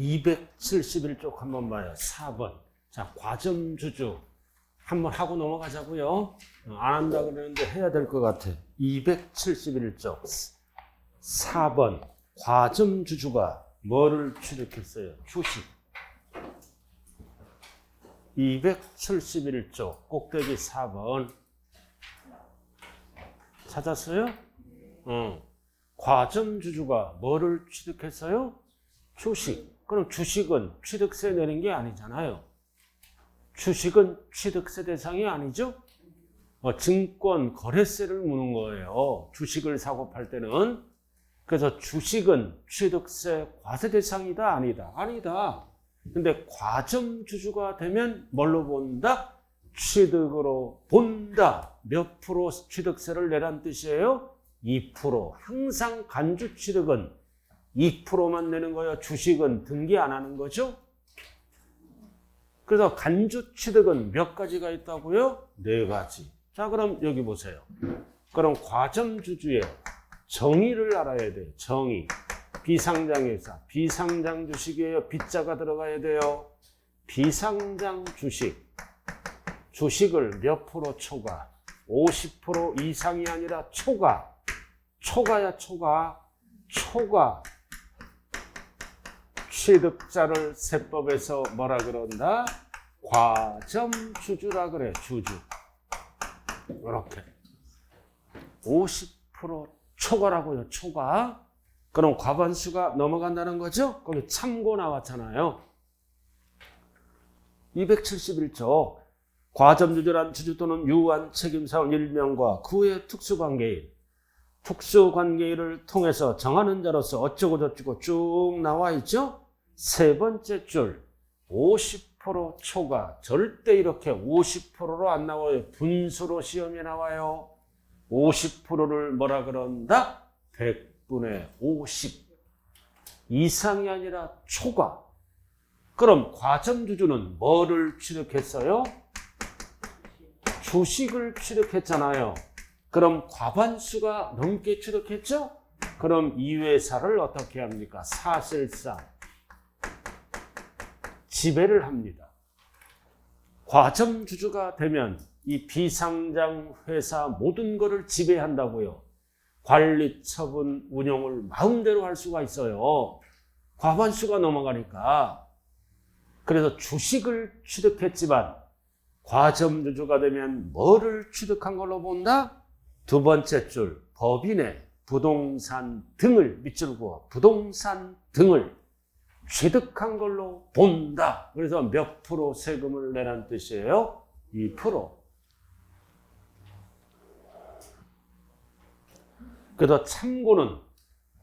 271쪽 한번 봐요. 4번. 자, 과점주주 한번 하고 넘어가자고요. 안 한다 그러는데 해야 될 것 같아. 271쪽 4번. 과점주주가 뭐를 취득했어요? 주식. 271쪽 꼭대기 4번. 찾았어요? 과점주주가 뭐를 취득했어요? 주식. 그럼 주식은 취득세 내는 게 아니잖아요. 주식은 취득세 대상이 아니죠? 증권 거래세를 무는 거예요. 주식을 사고 팔 때는. 그래서 주식은 취득세 과세 대상이다? 아니다? 아니다. 근데 과점주주가 되면 뭘로 본다? 취득으로 본다. 몇 프로 취득세를 내란 뜻이에요? 2%. 항상 간주 취득은 2%만 내는 거예요. 주식은 등기 안 하는 거죠. 그래서 간주 취득은 몇 가지가 있다고요? 4가지. 자, 그럼 여기 보세요. 그럼 과점주주의 정의를 알아야 돼요. 정의. 비상장회사. 비상장 주식이에요. 빗자가 들어가야 돼요. 비상장 주식. 주식을 몇 프로 초과? 50% 이상이 아니라 초과. 초과야, 초과. 초과. 취득자를 세법에서 뭐라 그런다? 과점주주라 그래. 주주. 이렇게 50% 초과라고요. 초과. 그럼 과반수가 넘어간다는 거죠? 거기 참고 나왔잖아요. 271조 과점주주란 주주 또는 유한 책임사원 일명과 그의 특수관계인 특수관계인을 통해서 정하는 자로서 어쩌고 저쩌고 쭉 나와 있죠? 세 번째 줄 50% 초과. 절대 이렇게 50%로 안 나와요. 분수로 시험에 나와요. 50%를 뭐라 그런다? 100분의 50 이상이 아니라 초과. 그럼 과점주주는 뭐를 취득했어요? 주식을 취득했잖아요. 그럼 과반수가 넘게 취득했죠? 그럼 이 회사를 어떻게 합니까? 사실상 지배를 합니다. 과점주주가 되면 이 비상장 회사 모든 것을 지배한다고요. 관리, 처분, 운영을 마음대로 할 수가 있어요. 과반수가 넘어가니까. 그래서 주식을 취득했지만 과점주주가 되면 뭐를 취득한 걸로 본다? 두 번째 줄 법인의 부동산 등을 밑줄 그어 부동산 등을 취득한 걸로 본다. 그래서 몇 프로 세금을 내라는 뜻이에요? 2%. 그래서 참고는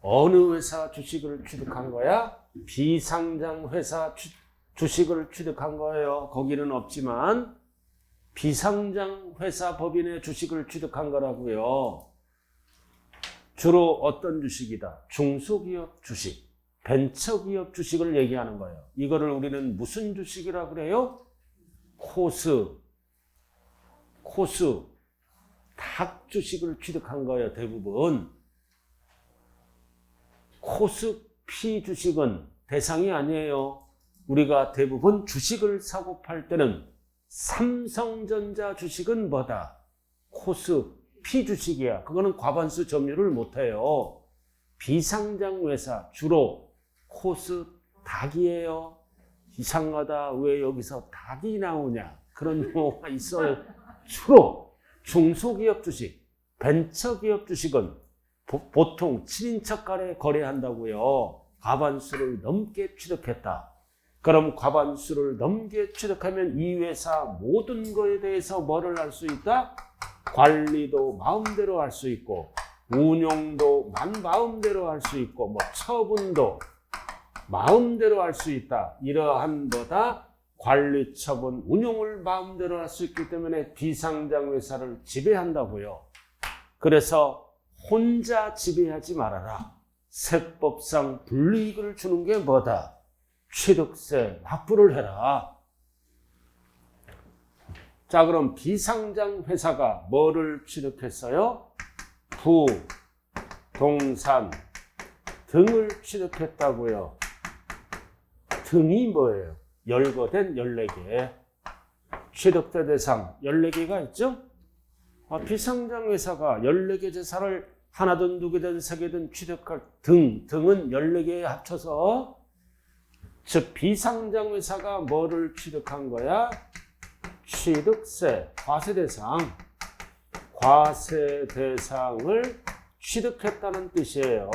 어느 회사 주식을 취득한 거야? 비상장 회사 주식을 취득한 거예요. 거기는 없지만 비상장 회사 법인의 주식을 취득한 거라고요. 주로 어떤 주식이다? 중소기업 주식, 벤처기업 주식을 얘기하는 거예요. 이거를 우리는 무슨 주식이라 그래요? 코스, 닭 주식을 취득한 거예요. 대부분. 코스피 주식은 대상이 아니에요. 우리가 대부분 주식을 사고 팔 때는 삼성전자 주식은 뭐다? 코스피 주식이야. 그거는 과반수 점유를 못해요. 비상장 회사 주로 코스닥이에요. 이상하다. 왜 여기서 닭이 나오냐? 그런 용어가 있어요. 주로 중소기업 주식, 벤처기업 주식은 보통 7인척 간에 거래한다고요. 과반수를 넘게 취득했다. 그럼 과반수를 넘게 취득하면 이 회사 모든 거에 대해서 뭐를 할 수 있다? 관리도 마음대로 할 수 있고 운용도 마음대로 할 수 있고 처분도 마음대로 할 수 있다. 이러한 거다. 관리, 처분, 운용을 마음대로 할 수 있기 때문에 비상장 회사를 지배한다고요. 그래서 혼자 지배하지 말아라. 세법상 불이익을 주는 게 뭐다? 취득세 납부를 해라. 자, 그럼 비상장 회사가 뭐를 취득했어요? 부동산 등을 취득했다고요. 등이 뭐예요? 열거된 14개. 취득세 대상 14개가 있죠? 비상장 회사가 14개 재산을 하나든 두개든 세개든 취득할 등은 14개에 합쳐서, 즉 비상장 회사가 뭐를 취득한 거야? 취득세, 과세 대상을 취득했다는 뜻이에요.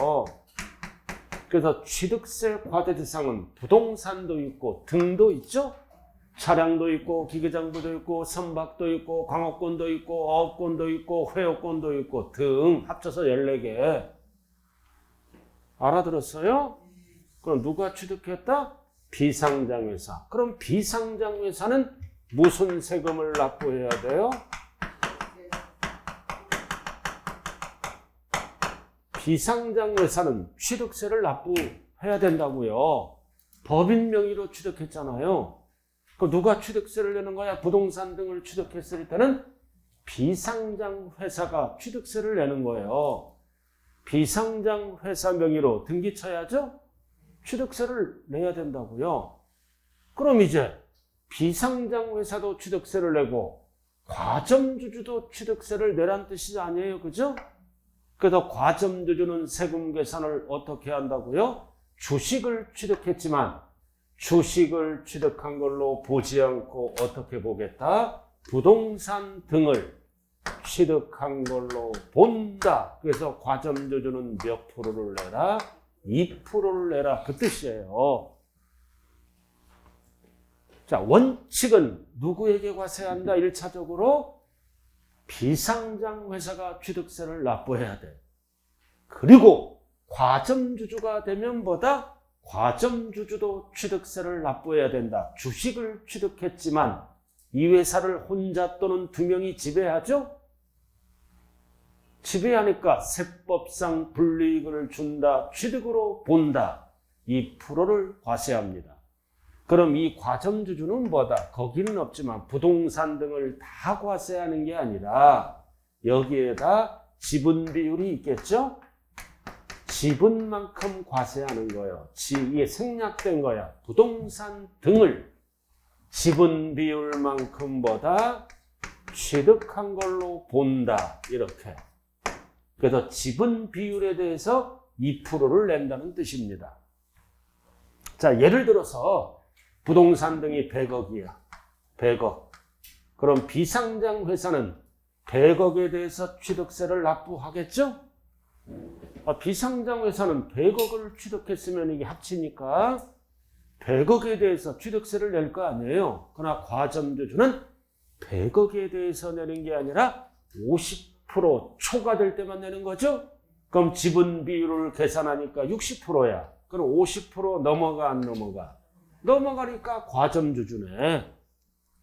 그래서 취득세 과세 대상은 부동산도 있고 등도 있죠? 차량도 있고 기계장부도 있고 선박도 있고 광업권도 있고 어업권도 있고 회업권도 있고 등 합쳐서 14개. 알아들었어요? 그럼 누가 취득했다? 비상장회사. 그럼 비상장회사는 무슨 세금을 납부해야 돼요? 비상장회사는 취득세를 납부해야 된다고요. 법인 명의로 취득했잖아요. 그럼 누가 취득세를 내는 거야? 부동산 등을 취득했을 때는 비상장회사가 취득세를 내는 거예요. 비상장회사 명의로 등기 쳐야죠? 취득세를 내야 된다고요. 그럼 이제 비상장회사도 취득세를 내고 과점주주도 취득세를 내란 뜻이 아니에요. 그죠? 그래서 과점주주는 세금 계산을 어떻게 한다고요? 주식을 취득했지만 주식을 취득한 걸로 보지 않고 어떻게 보겠다? 부동산 등을 취득한 걸로 본다. 그래서 과점주주는 몇 프로를 내라? 2%를 내라. 그 뜻이에요. 자, 원칙은 누구에게 과세한다? 1차적으로 비상장 회사가 취득세를 납부해야 돼. 그리고 과점주주가 되면 뭐다? 과점주주도 취득세를 납부해야 된다. 주식을 취득했지만 이 회사를 혼자 또는 2명이 지배하죠? 지배하니까 세법상 불이익을 준다. 취득으로 본다. 2%를 과세합니다. 그럼 이 과점주주는 뭐다? 거기는 없지만 부동산 등을 다 과세하는 게 아니라 여기에다 지분 비율이 있겠죠? 지분만큼 과세하는 거예요. 이게 생략된 거야. 부동산 등을 지분 비율만큼보다 취득한 걸로 본다. 이렇게. 그래서 지분 비율에 대해서 2%를 낸다는 뜻입니다. 자, 예를 들어서 부동산 등이 100억이야. 100억. 그럼 비상장 회사는 100억에 대해서 취득세를 납부하겠죠? 비상장 회사는 100억을 취득했으면 이게 합치니까 100억에 대해서 취득세를 낼 거 아니에요. 그러나 과점주주는 100억에 대해서 내는 게 아니라 50% 초과될 때만 내는 거죠? 그럼 지분 비율을 계산하니까 60%야. 그럼 50% 넘어가 안 넘어가? 넘어가니까 과점주주네.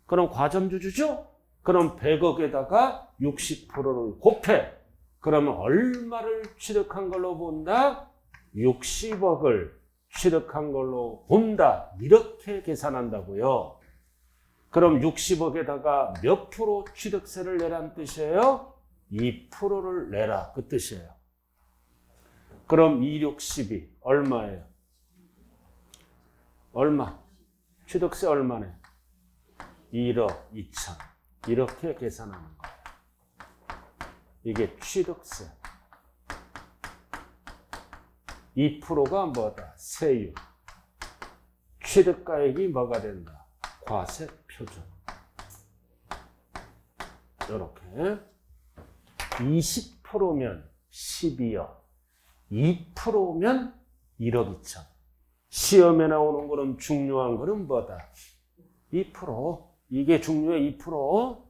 그럼 과점주주죠? 그럼 100억에다가 60%를 곱해. 그러면 얼마를 취득한 걸로 본다? 60억을 취득한 걸로 본다. 이렇게 계산한다고요. 그럼 60억에다가 몇 프로 취득세를 내란 뜻이에요? 2%를 내라. 그 뜻이에요. 그럼 260이 얼마예요? 얼마? 취득세 얼마네? 1억 2천. 이렇게 계산하는 거예요. 이게 취득세. 2%가 뭐다? 세율. 취득가액이 뭐가 된다? 과세 표준. 이렇게. 20%면 12억. 2%면 1억 2천. 시험에 나오는 거는 중요한 거는 뭐다? 2%. 이게 중요해. 2%.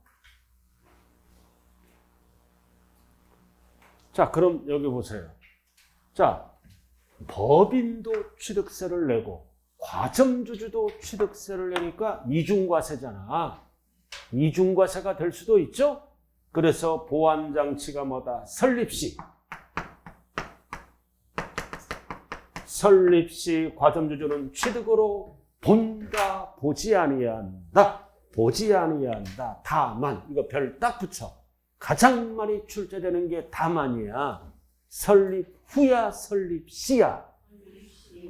자, 그럼 여기 보세요. 자, 법인도 취득세를 내고 과점주주도 취득세를 내니까 이중과세잖아. 이중과세가 될 수도 있죠? 그래서 보완장치가 뭐다? 설립시. 설립시 과점주주는 취득으로 본다, 보지 아니한다. 보지 아니한다. 다만. 이거 별 딱 붙여. 가장 많이 출제되는 게 다만이야. 설립 후야, 설립 시야.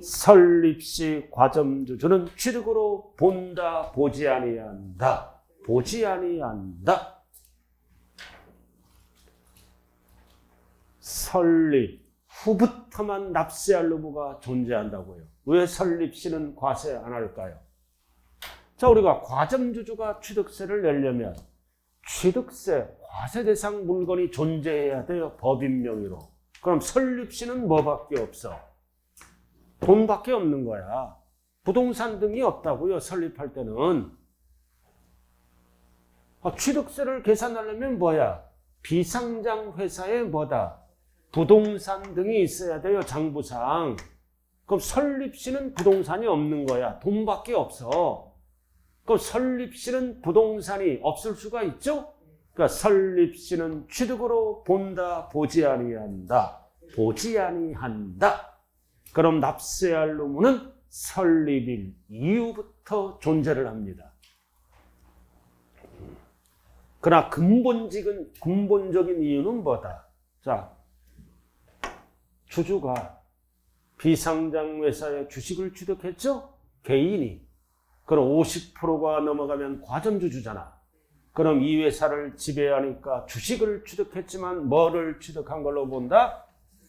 설립시 과점주주는 취득으로 본다 보지 아니한다. 보지 아니한다. 설립 후부터만 납세할 의무가 존재한다고요. 왜 설립시는 과세 안 할까요? 자, 우리가 과점주주가 취득세를 내려면 취득세, 과세 대상 물건이 존재해야 돼요. 법인 명의로. 그럼 설립시는 뭐밖에 없어? 돈밖에 없는 거야. 부동산 등이 없다고요. 설립할 때는. 취득세를 계산하려면 뭐야? 비상장 회사에 뭐다? 부동산 등이 있어야 돼요. 장부상. 그럼 설립시는 부동산이 없는 거야. 돈밖에 없어. 그럼 설립시는 부동산이 없을 수가 있죠? 그러니까 설립시는 취득으로 본다, 보지 아니한다. 보지 아니한다. 그럼 납세할 의무는 설립일 이후부터 존재를 합니다. 그러나 근본적인 이유는 뭐다? 자, 주주가 비상장 회사에 주식을 취득했죠? 개인이. 그럼 50%가 넘어가면 과점주주잖아. 그럼 이 회사를 지배하니까 주식을 취득했지만 뭐를 취득한 걸로 본다?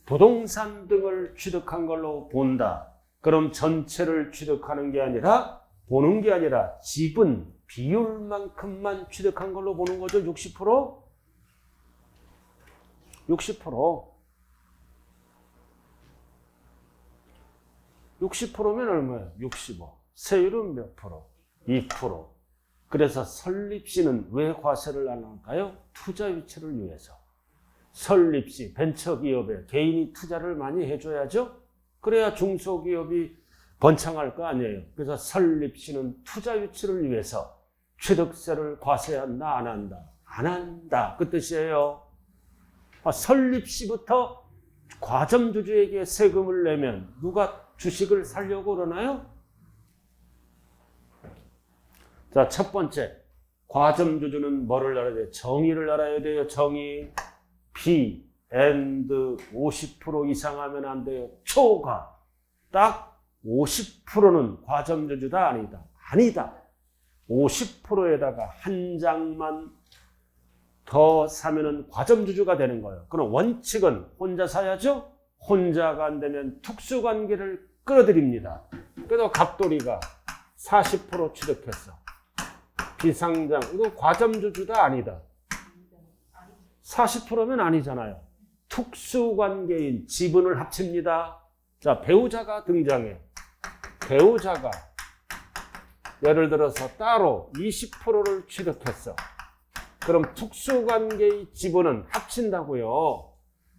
부동산 등을 취득한 걸로 본다. 그럼 전체를 취득하는 게 아니라, 보는 게 아니라 지분 비율만큼만 취득한 걸로 보는 거죠. 60%? 60%. 60%면 얼마예요? 65. 세율은 몇 프로? 2%. 그래서 설립시는 왜 과세를 안 할까요? 투자 유치를 위해서. 설립시, 벤처기업에 개인이 투자를 많이 해줘야죠. 그래야 중소기업이 번창할 거 아니에요. 그래서 설립시는 투자 유치를 위해서 취득세를 과세한다, 안 한다? 안 한다. 그 뜻이에요. 설립시부터 과점주주에게 세금을 내면 누가 주식을 사려고 그러나요? 자, 첫 번째. 과점주주는 뭐를 알아야 돼요? 정의를 알아야 돼요. 정의. B, and 50% 이상 하면 안 돼요. 초과. 딱 50%는 과점주주다, 아니다? 아니다. 50%에다가 한 장만 더 사면은 과점주주가 되는 거예요. 그럼 원칙은 혼자 사야죠? 혼자가 안 되면 특수관계를 끌어들입니다. 그래도 갑돌이가 40% 취득했어. 비상장, 이거 과점주주다, 아니다? 40%면 아니잖아요. 특수관계인 지분을 합칩니다. 자, 배우자가 등장해. 배우자가 예를 들어서 따로 20%를 취득했어. 그럼 특수관계의 지분은 합친다고요.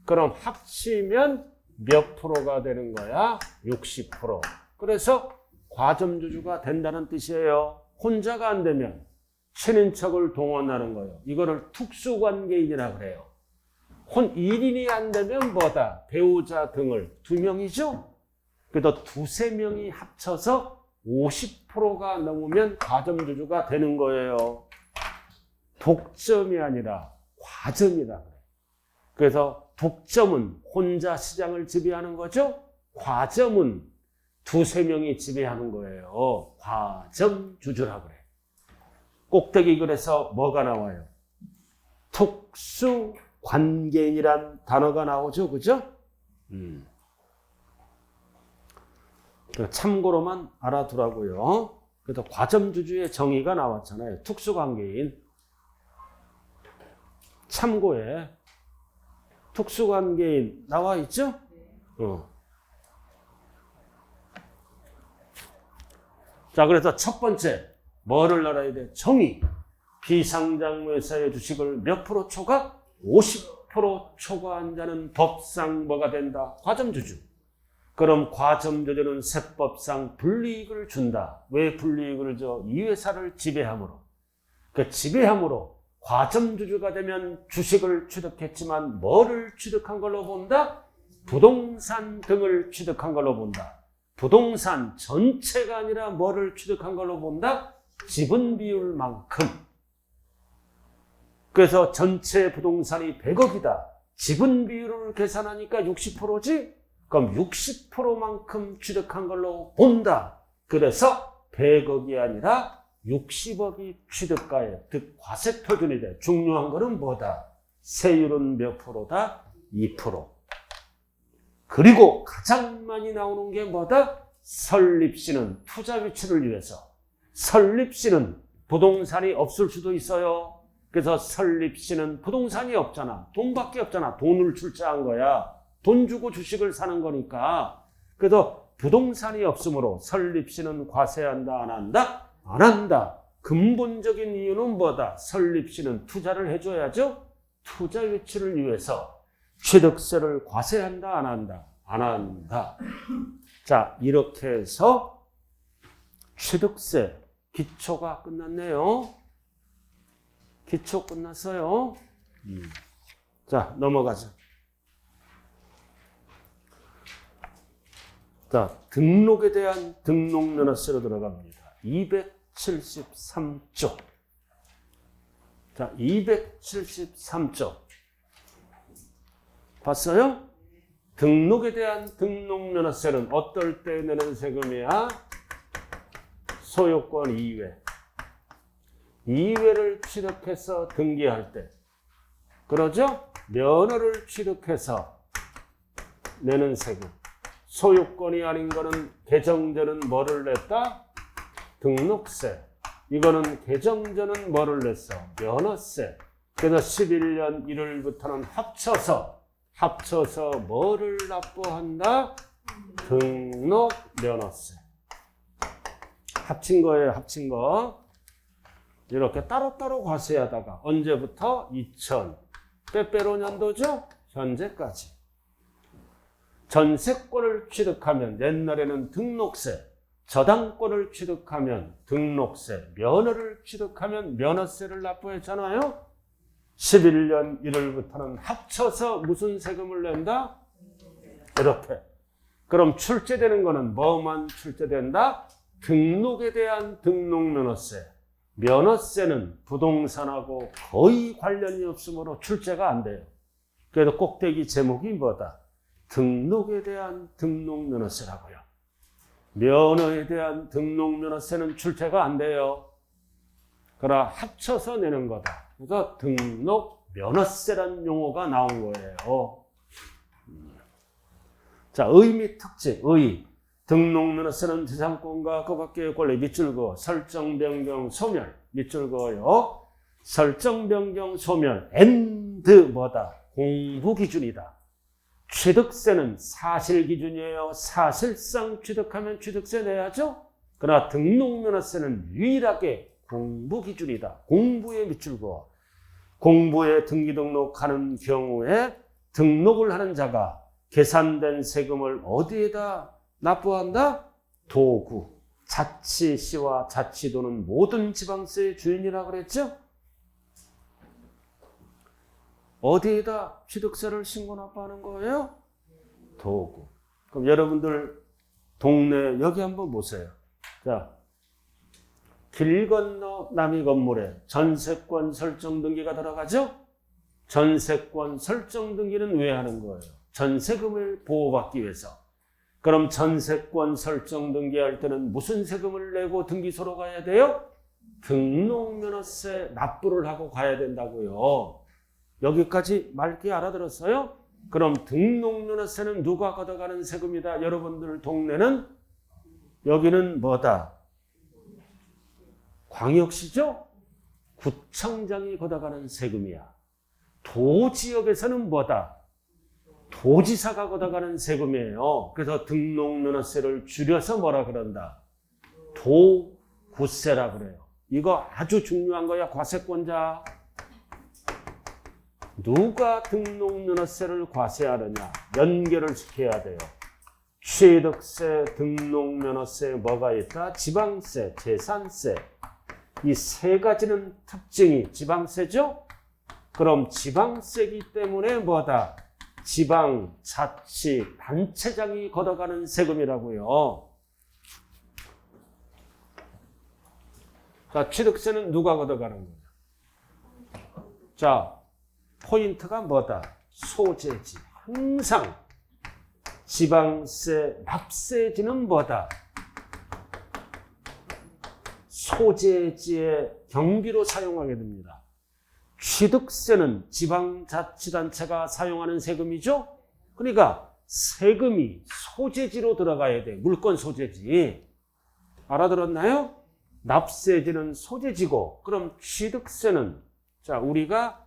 그럼 합치면 몇 프로가 되는 거야? 60%. 그래서 과점주주가 된다는 뜻이에요. 혼자가 안 되면 친인척을 동원하는 거예요. 이거를 특수관계인이라 그래요. 1인이 안 되면 뭐다? 배우자 등을 2명이죠? 그래도 2-3명이 합쳐서 50%가 넘으면 과점주주가 되는 거예요. 독점이 아니라 과점이다. 그래서 독점은 혼자 시장을 지배하는 거죠? 과점은 2-3명이 지배하는 거예요. 과점주주라 그래. 꼭대기 글에서 뭐가 나와요? 특수관계인이란 단어가 나오죠. 그죠? 참고로만 알아두라고요. 그래서 과점주주의 정의가 나왔잖아요. 특수관계인. 참고에 특수관계인 나와 있죠? 자, 그래서 첫 번째 뭐를 알아야 돼? 정의. 비상장 회사의 주식을 몇 프로 초과? 50% 초과한 자는 법상 뭐가 된다? 과점주주. 그럼 과점주주는 세법상 불이익을 준다. 왜 불이익을 줘? 이 회사를 지배함으로. 그 지배함으로 과점주주가 되면 주식을 취득했지만 뭐를 취득한 걸로 본다? 부동산 등을 취득한 걸로 본다. 부동산 전체가 아니라 뭐를 취득한 걸로 본다? 지분 비율만큼. 그래서 전체 부동산이 100억이다. 지분 비율을 계산하니까 60%지? 그럼 60%만큼 취득한 걸로 본다. 그래서 100억이 아니라 60억이 취득가액, 즉 과세표준이 돼. 중요한 거는 뭐다? 세율은 몇 프로다? 2%. 그리고 가장 많이 나오는 게 뭐다? 설립시는 투자 유치를 위해서. 설립시는 부동산이 없을 수도 있어요. 그래서 설립시는 부동산이 없잖아. 돈밖에 없잖아. 돈을 출자한 거야. 돈 주고 주식을 사는 거니까. 그래서 부동산이 없으므로 설립시는 과세한다, 안 한다? 안 한다. 근본적인 이유는 뭐다? 설립시는 투자를 해줘야죠. 투자 유치를 위해서 취득세를 과세한다, 안 한다? 안 한다. 자, 이렇게 해서 취득세 기초가 끝났네요. 기초 끝났어요. 자, 넘어가죠. 자, 등록에 대한 등록면허세로 들어갑니다. 273조. 자, 273조. 봤어요? 등록에 대한 등록면허세는 어떨 때 내는 세금이야? 소유권 이외. 이외를 취득해서 등기할 때. 그러죠? 면허를 취득해서 내는 세금. 소유권이 아닌 거는 개정전은 뭐를 냈다? 등록세. 이거는 개정전은 뭐를 냈어? 면허세. 그래서 11년 1월부터는 합쳐서 뭐를 납부한다? 등록 면허세. 합친 거예요, 합친 거. 이렇게 따로따로 과세하다가 언제부터? 2000 빼빼로년도죠? 현재까지. 전세권을 취득하면 옛날에는 등록세, 저당권을 취득하면 등록세, 면허를 취득하면 면허세를 납부했잖아요. 11년 1월부터는 합쳐서 무슨 세금을 낸다? 이렇게. 그럼 출제되는 거는 뭐만 출제된다? 등록에 대한 등록면허세. 면허세는 부동산하고 거의 관련이 없으므로 출제가 안 돼요. 그래도 꼭대기 제목이 뭐다? 등록에 대한 등록면허세라고요. 면허에 대한 등록면허세는 출제가 안 돼요. 그러나 합쳐서 내는 거다. 그래서 등록면허세라는 용어가 나온 거예요. 자, 의미 특징, 의. 등록면허세는 재산권과 그 밖의 권리 밑줄 그어 설정 변경 소멸 밑줄 그어요. 설정 변경 소멸 and 뭐다? 공부 기준이다. 취득세는 사실 기준이에요. 사실상 취득하면 취득세 내야죠. 그러나 등록면허세는 유일하게 공부 기준이다. 공부에 밑줄 그어. 공부에 등기 등록하는 경우에 등록을 하는 자가 계산된 세금을 어디에다 납부한다? 도구. 자치시와 자치도는 모든 지방세의 주인이라고 그랬죠? 어디에다 취득세를 신고 납부하는 거예요? 도구. 그럼 여러분들 동네 여기 한번 보세요. 자, 길 건너 남이 건물에 전세권 설정 등기가 들어가죠? 전세권 설정 등기는 왜 하는 거예요? 전세금을 보호받기 위해서. 그럼 전세권 설정 등기할 때는 무슨 세금을 내고 등기소로 가야 돼요? 등록면허세 납부를 하고 가야 된다고요. 여기까지 맑게 알아들었어요? 그럼 등록면허세는 누가 걷어가는 세금이다? 여러분들 동네는 여기는 뭐다? 광역시죠? 구청장이 걷어가는 세금이야. 도지역에서는 뭐다? 도지사가 걷어가는 세금이에요. 그래서 등록면허세를 줄여서 뭐라 그런다? 도구세라 그래요. 이거 아주 중요한 거야. 과세권자. 누가 등록면허세를 과세하느냐? 연결을 시켜야 돼요. 취득세, 등록면허세 뭐가 있다? 지방세, 재산세. 이 세 가지는 특징이 지방세죠? 그럼 지방세기 때문에 뭐다? 지방, 자치, 단체장이 걷어가는 세금이라고요. 자, 취득세는 누가 걷어가는 거냐? 자, 포인트가 뭐다? 소재지. 항상 지방세 납세지는 뭐다? 소재지의 경비로 사용하게 됩니다. 취득세는 지방자치단체가 사용하는 세금이죠. 그러니까 세금이 소재지로 들어가야 돼. 물건 소재지. 알아들었나요? 납세지는 소재지고, 그럼 취득세는, 자, 우리가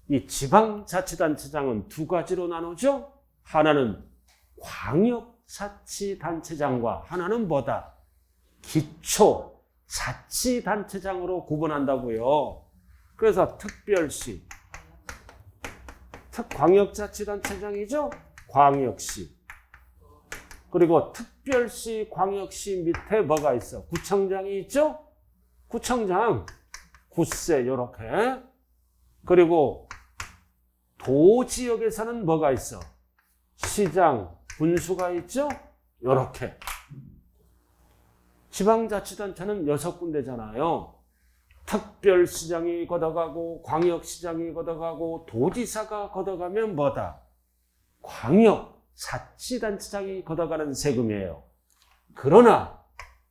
이 지방자치단체장은 두 가지로 나누죠. 하나는 광역자치단체장과 하나는 뭐다? 기초자치단체장으로 구분한다고요. 그래서 특별시, 광역자치단체장이죠. 광역시. 그리고 특별시, 광역시 밑에 뭐가 있어? 구청장이 있죠? 구청장, 구세 이렇게. 그리고 도지역에서는 뭐가 있어? 시장, 군수가 있죠? 이렇게. 지방자치단체는 6군데잖아요. 특별시장이 걷어가고 광역시장이 걷어가고 도지사가 걷어가면 뭐다? 광역자치단체장이 걷어가는 세금이에요. 그러나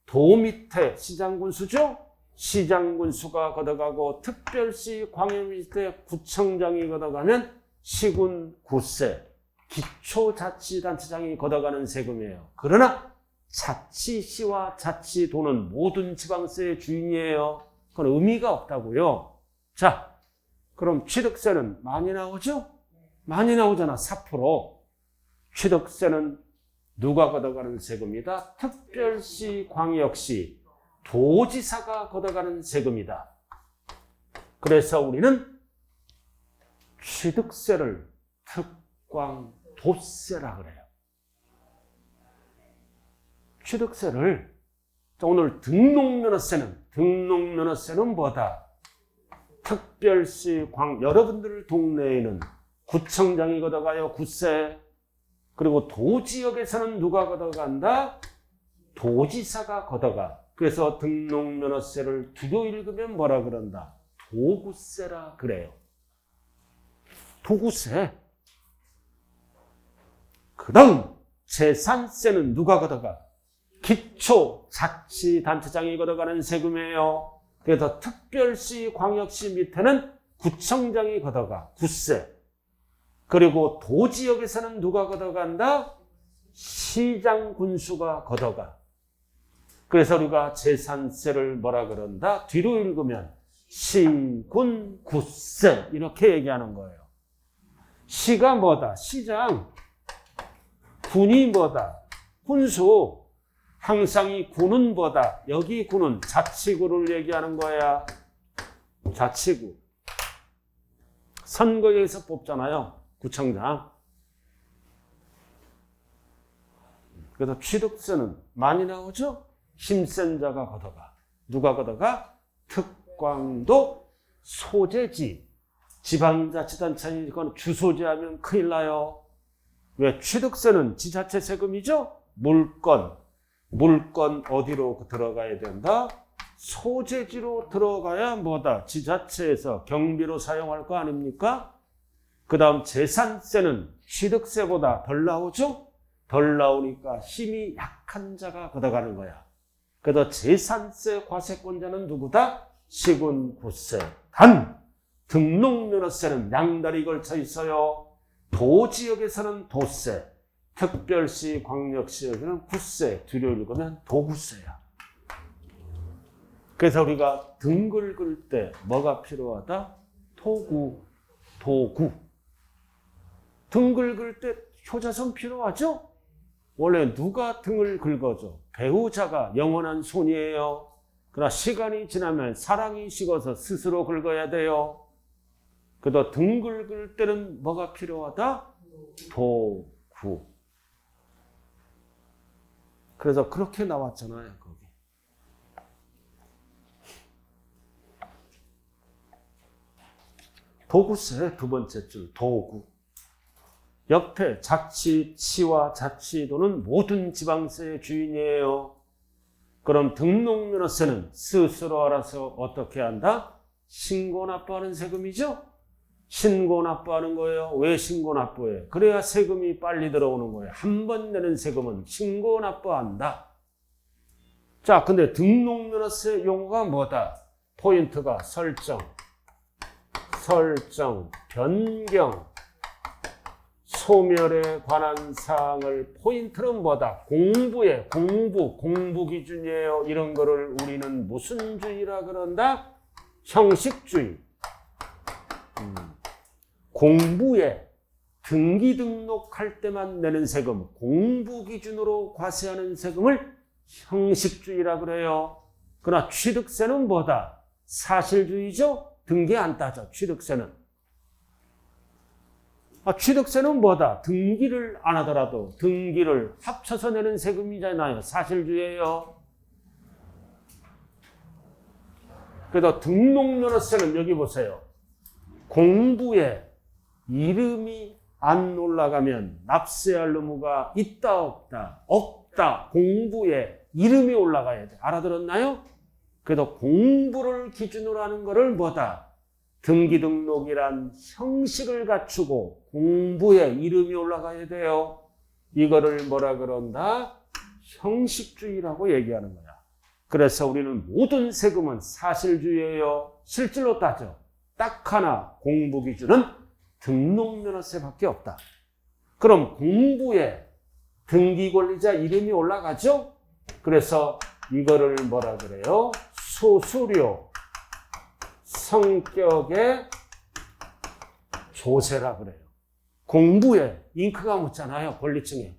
도 밑에 시장군수죠? 시장군수가 걷어가고 특별시 광역 밑에 구청장이 걷어가면 시군 구세, 기초자치단체장이 걷어가는 세금이에요. 그러나 자치시와 자치도는 모든 지방세의 주인이에요. 그건 의미가 없다고요. 자, 그럼 취득세는 많이 나오죠? 많이 나오잖아. 4%. 취득세는 누가 걷어가는 세금이다? 특별시, 광역시, 도지사가 걷어가는 세금이다. 그래서 우리는 취득세를 특광도세라 그래요. 취득세를, 오늘 등록면허세는 뭐다? 특별시, 여러분들 동네에는 구청장이 걷어가요, 구세. 그리고 도지역에서는 누가 걷어간다? 도지사가 걷어가. 그래서 등록면허세를 두루 읽으면 뭐라 그런다? 도구세라 그래요. 도구세. 그 다음 재산세는 누가 걷어가? 기초자치단체장이 걷어가는 세금이에요. 그래서 특별시, 광역시 밑에는 구청장이 걷어가, 구세. 그리고 도지역에서는 누가 걷어간다? 시장, 군수가 걷어가. 그래서 우리가 재산세를 뭐라 그런다? 뒤로 읽으면 시군, 구세 이렇게 얘기하는 거예요. 시가 뭐다? 시장. 군이 뭐다? 군수. 항상 이 군은 뭐다? 여기 군은 자치구를 얘기하는 거야. 자치구. 선거에서 뽑잖아요. 구청장. 그래서 취득세는 많이 나오죠? 힘센 자가 걷어가. 누가 걷어가? 특광도 소재지. 지방자치단체니 이건 주소지하면 큰일 나요. 왜? 취득세는 지자체 세금이죠? 물건 어디로 들어가야 된다? 소재지로 들어가야 뭐다? 지자체에서 경비로 사용할 거 아닙니까? 그 다음 재산세는 취득세보다 덜 나오죠? 덜 나오니까 힘이 약한 자가 걷어가는 거야. 그래서 재산세 과세권자는 누구다? 시군, 구세. 단 등록면허세는 양다리 걸쳐 있어요. 도지역에서는 도세, 특별시, 광역시에서는 구세, 뒤로 읽으면 도구세야. 그래서 우리가 등 긁을 때 뭐가 필요하다? 도구. 등 긁을 때 효자손 필요하죠? 원래 누가 등을 긁어줘? 배우자가 영원한 손이에요. 그러나 시간이 지나면 사랑이 식어서 스스로 긁어야 돼요. 그래서 등 긁을 때는 뭐가 필요하다? 도구. 그래서 그렇게 나왔잖아요, 거기. 도구세, 두 번째 줄, 도구. 옆에 자치시와 자치도는 모든 지방세의 주인이에요. 그럼 등록면허세는 스스로 알아서 어떻게 한다? 신고 납부하는 세금이죠? 신고 납부하는 거예요. 왜 신고 납부해? 그래야 세금이 빨리 들어오는 거예요. 한 번 내는 세금은 신고 납부한다. 자, 근데 등록면허세 용어가 뭐다? 포인트가 설정, 변경, 소멸에 관한 사항을 포인트는 뭐다? 공부 기준이에요. 이런 거를 우리는 무슨 주의라 그런다? 형식주의. 공부에 등기 등록할 때만 내는 세금, 공부 기준으로 과세하는 세금을 형식주의라 그래요. 그러나 취득세는 뭐다? 사실주의죠? 등기 안 따져, 취득세는. 취득세는 뭐다? 등기를 안 하더라도 등기를 합쳐서 내는 세금이잖아요. 사실주의예요. 그래서 등록면허세는 여기 보세요. 공부에 이름이 안 올라가면 납세할 의무가 있다 없다? 없다. 공부에 이름이 올라가야 돼. 알아들었나요? 그래도 공부를 기준으로 하는 거를 뭐다? 등기 등록이란 형식을 갖추고 공부에 이름이 올라가야 돼요. 이거를 뭐라 그런다? 형식주의라고 얘기하는 거야. 그래서 우리는 모든 세금은 사실주의예요. 실질로 따져. 딱 하나 공부 기준은 등록면허세밖에 없다. 그럼 공부에 등기 권리자 이름이 올라가죠? 그래서 이거를 뭐라 그래요? 수수료, 성격의 조세라 그래요. 공부에 잉크가 묻잖아요. 권리증에.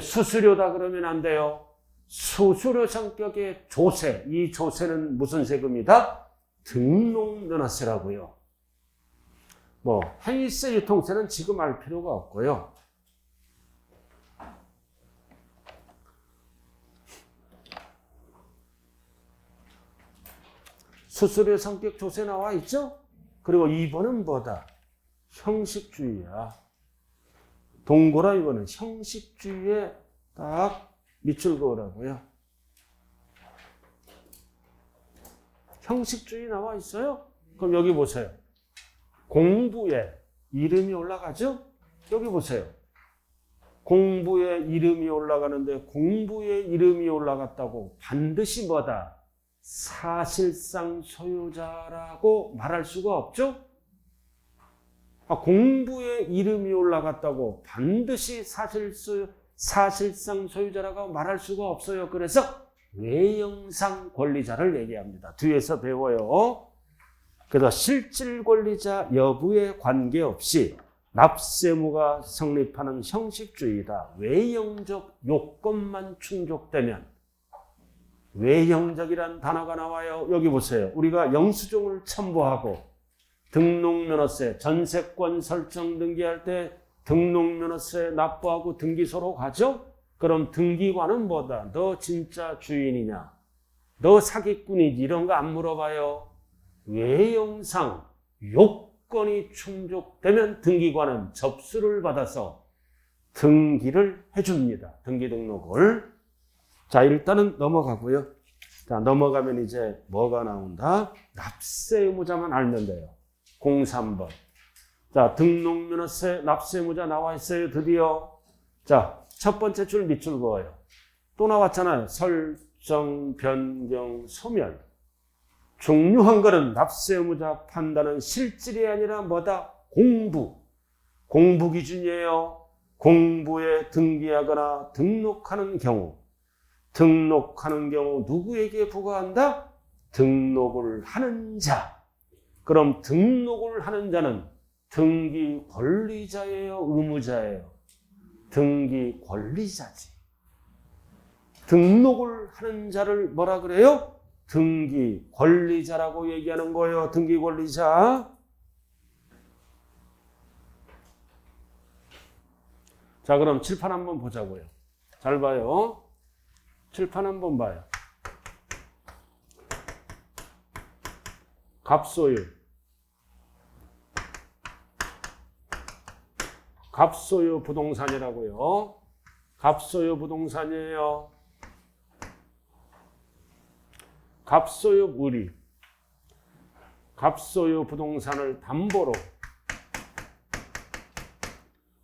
수수료다 그러면 안 돼요. 수수료 성격의 조세. 이 조세는 무슨 세금이다? 등록면허세라고요. 행위세, 유통세는 지금 알 필요가 없고요. 수수료 성격 조세 나와 있죠? 그리고 2번은 뭐다? 형식주의야. 동그라 이거는 형식주의에 딱 밑줄 그으라고요. 형식주의 나와 있어요? 그럼 여기 보세요. 공부에 이름이 올라가죠? 여기 보세요. 공부에 이름이 올라가는데 공부에 이름이 올라갔다고 반드시 뭐다? 사실상 소유자라고 말할 수가 없죠? 공부에 이름이 올라갔다고 반드시 사실상 소유자라고 말할 수가 없어요. 그래서 외형상 권리자를 얘기합니다. 뒤에서 배워요. 그래서 실질 권리자 여부에 관계없이 납세무가 성립하는 형식주의다. 외형적 요건만 충족되면, 외형적이란 단어가 나와요. 여기 보세요. 우리가 영수증을 첨부하고 등록면허세, 전세권 설정 등기할 때 등록면허세 납부하고 등기소로 가죠? 그럼 등기관은 뭐다? 너 진짜 주인이냐? 너 사기꾼이지? 이런 거 안 물어봐요. 외형상 요건이 충족되면 등기관은 접수를 받아서 등기를 해줍니다. 등기 등록을. 자, 일단은 넘어가고요. 자, 넘어가면 이제 뭐가 나온다? 납세 의무자만 알면 돼요. 03번. 자, 등록면허세 납세 의무자 나와 있어요. 드디어. 자, 첫 번째 줄 밑줄 그어요. 또 나왔잖아요. 설정, 변경, 소멸. 중요한 거는 납세 의무자 판단은 실질이 아니라 뭐다? 공부 기준이에요. 공부에 등기하거나 등록하는 경우 누구에게 부과한다? 등록을 하는 자. 그럼 등록을 하는 자는 등기 권리자예요, 의무자예요? 등기 권리자지. 등록을 하는 자를 뭐라 그래요? 등기 권리자라고 얘기하는 거예요. 등기 권리자. 자, 그럼 칠판 한번 보자고요. 잘 봐요. 칠판 한번 봐요. 갑소유. 갑소유 부동산이라고요. 갑소유 부동산이에요. 갑소유 의리. 갑소유 부동산을 담보로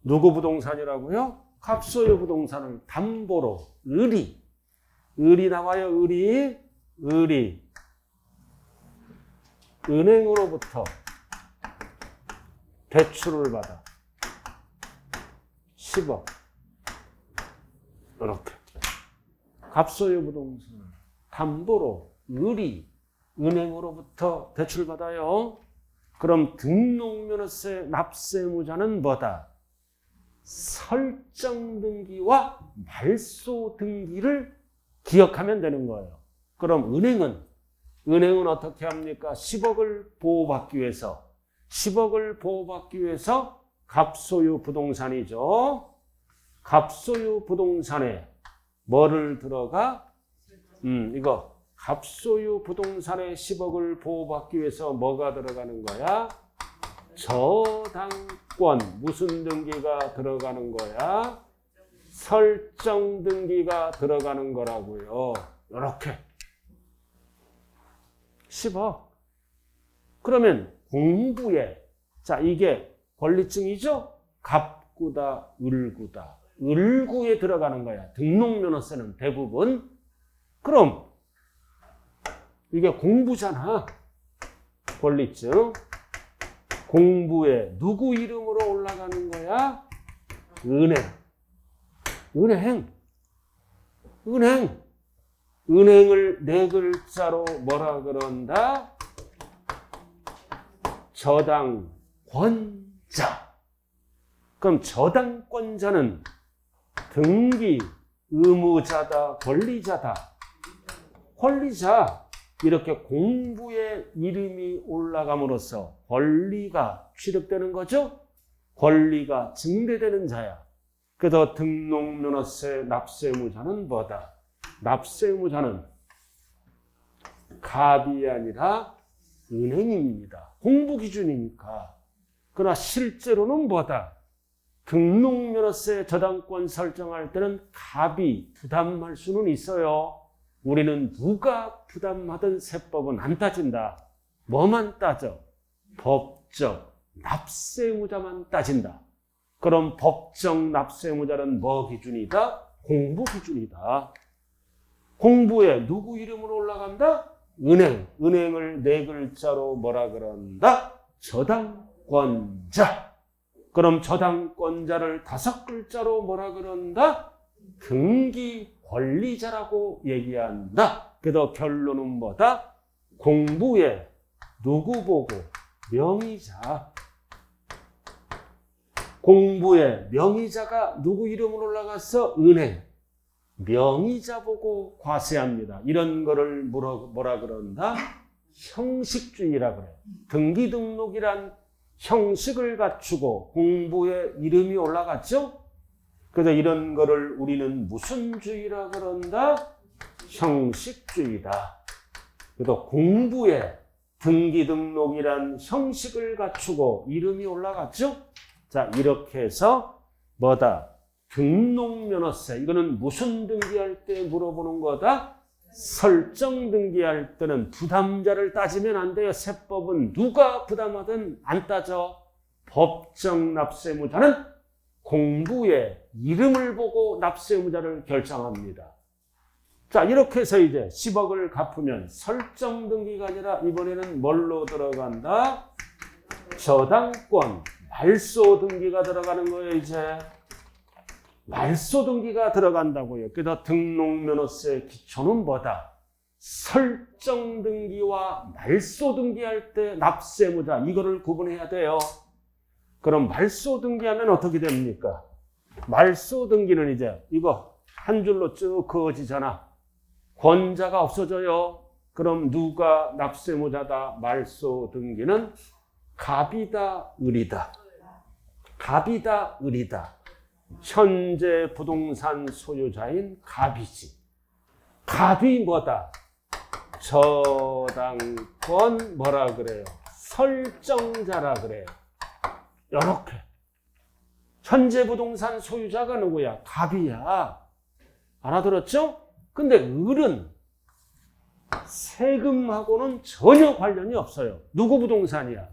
누구 부동산이라고요? 갑소유 부동산을 담보로 을이 나와요. 을이 은행으로부터 대출을 받아 10억 이렇게 갑소유 부동산을 담보로 을이 은행으로부터 대출 받아요. 그럼 등록면허세 납세무자는 뭐다? 설정 등기와 말소 등기를 기억하면 되는 거예요. 그럼 은행은 어떻게 합니까? 10억을 보호받기 위해서 갑소유 부동산이죠. 갑소유 부동산에 뭐를 들어가? 이거 갑소유 부동산에 10억을 보호받기 위해서 뭐가 들어가는 거야? 저당권. 무슨 등기가 들어가는 거야? 설정 등기가 들어가는 거라고요. 이렇게 10억. 그러면 공부에, 자, 이게 권리증이죠? 갑구다, 을구다. 을구에 들어가는 거야. 등록면허세는 대부분. 그럼 이게 공부잖아. 권리증. 공부에 누구 이름으로 올라가는 거야? 은행을 네 글자로 뭐라 그런다? 저당권자. 그럼 저당권자는 등기 의무자다, 권리자다? 권리자. 이렇게 공부에 이름이 올라감으로써 권리가 취득되는 거죠? 권리가 증대되는 자야. 그래서 등록면허세 납세무자는 뭐다? 납세무자는 갑이 아니라 은행입니다. 공부 기준이니까. 그러나 실제로는 뭐다? 등록면허세 저당권 설정할 때는 갑이 부담할 수는 있어요. 우리는 누가 부담하든 세법은 안 따진다. 뭐만 따져? 법적 납세무자만 따진다. 그럼 법적 납세무자는 뭐 기준이다? 공부 기준이다. 공부에 누구 이름으로 올라간다? 은행을 네 글자로 뭐라 그런다? 저당권자. 그럼 저당권자를 5글자로 뭐라 그런다? 등기 권리자라고 얘기한다. 그래서 결론은 뭐다? 공부에 누구 보고? 명의자. 공부에 명의자가 누구 이름으로 올라갔어? 은행. 명의자 보고 과세합니다. 이런 거를 뭐라 그런다? 형식주의라 그래요. 등기 등록이란 형식을 갖추고 공부에 이름이 올라갔죠? 그래서 이런 거를 우리는 무슨 주의라 그런다? 형식주의다. 그래서 공부에 등기 등록이란 형식을 갖추고 이름이 올라갔죠? 자, 이렇게 해서 뭐다? 등록면허세. 이거는 무슨 등기할 때 물어보는 거다? 설정 등기할 때는 부담자를 따지면 안 돼요. 세법은 누가 부담하든 안 따져. 법적 납세무자는 공부에 이름을 보고 납세무자를 결정합니다. 자, 이렇게 해서 이제 10억을 갚으면 설정 등기가 아니라 이번에는 뭘로 들어간다? 저당권, 말소 등기가 들어가는 거예요, 이제. 말소 등기가 들어간다고요. 그래서 등록면허세 기초는 뭐다? 설정 등기와 말소 등기할 때 납세무자, 이거를 구분해야 돼요. 그럼 말소 등기하면 어떻게 됩니까? 말소 등기는 이제 이거 한 줄로 쭉 그어지잖아. 권자가 없어져요. 그럼 누가 납세무자다? 말소 등기는 갑이다, 을이다. 갑이다, 을이다. 현재 부동산 소유자인 갑이지. 갑이 뭐다? 저당권 뭐라 그래요? 설정자라 그래요. 이렇게. 현재 부동산 소유자가 누구야? 갑이야. 알아들었죠? 근데 을은 세금하고는 전혀 관련이 없어요. 누구 부동산이야?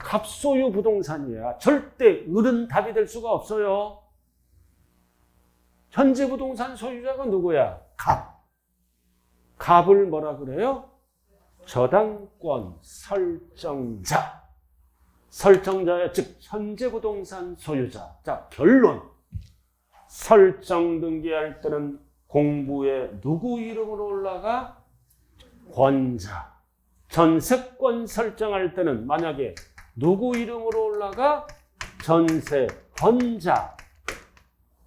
갑소유 부동산이야. 절대 을은 답이 될 수가 없어요. 현재 부동산 소유자가 누구야? 갑. 갑을 뭐라 그래요? 저당권 설정자. 설정자의 즉 현재 부동산 소유자. 자, 결론. 설정 등기할 때는 공부에 누구 이름으로 올라가? 권자. 전세권 설정할 때는 만약에 누구 이름으로 올라가? 전세권자.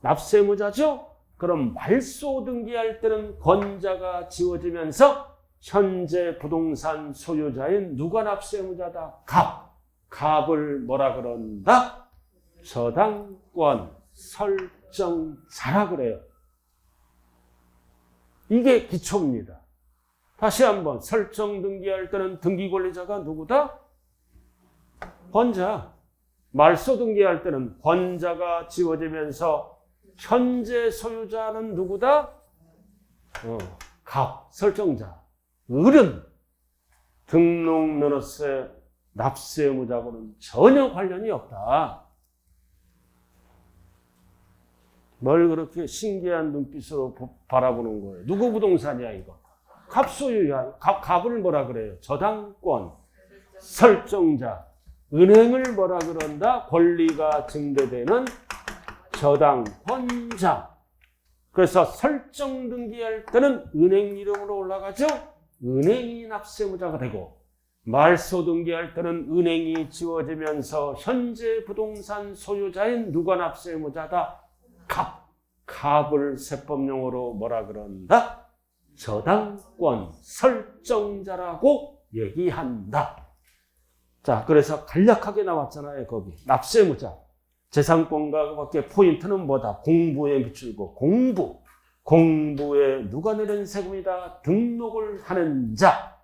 납세무자죠? 그럼 말소 등기할 때는 권자가 지워지면서 현재 부동산 소유자인 누가 납세무자다? 갑. 갑을 뭐라 그런다? 저당권 설정자라 그래요. 이게 기초입니다. 다시 한번 설정 등기할 때는 등기 권리자가 누구다? 권자. 말소 등기할 때는 권자가 지워지면서 현재 소유자는 누구다? 갑, 설정자. 을은 등록면허세 납세무자하고는 전혀 관련이 없다. 뭘 그렇게 신기한 눈빛으로 바라보는 거예요? 누구 부동산이야 이거? 갑소유야. 갑을 뭐라 그래요? 저당권, 설정자. 은행을 뭐라 그런다? 권리가 증대되는 저당권자. 그래서 설정 등기할 때는 은행 이름으로 올라가죠? 은행이 납세무자가 되고, 말소 등기할 때는 은행이 지워지면서 현재 부동산 소유자인 누가 납세무자다? 갑. 갑을 세법용어로 뭐라 그런다? 저당권 설정자라고 얘기한다. 자, 그래서 간략하게 나왔잖아요, 거기. 납세무자. 재산권과 밖에 포인트는 뭐다? 공부에 비추고, 공부에 누가 내는 세금이다? 등록을 하는 자.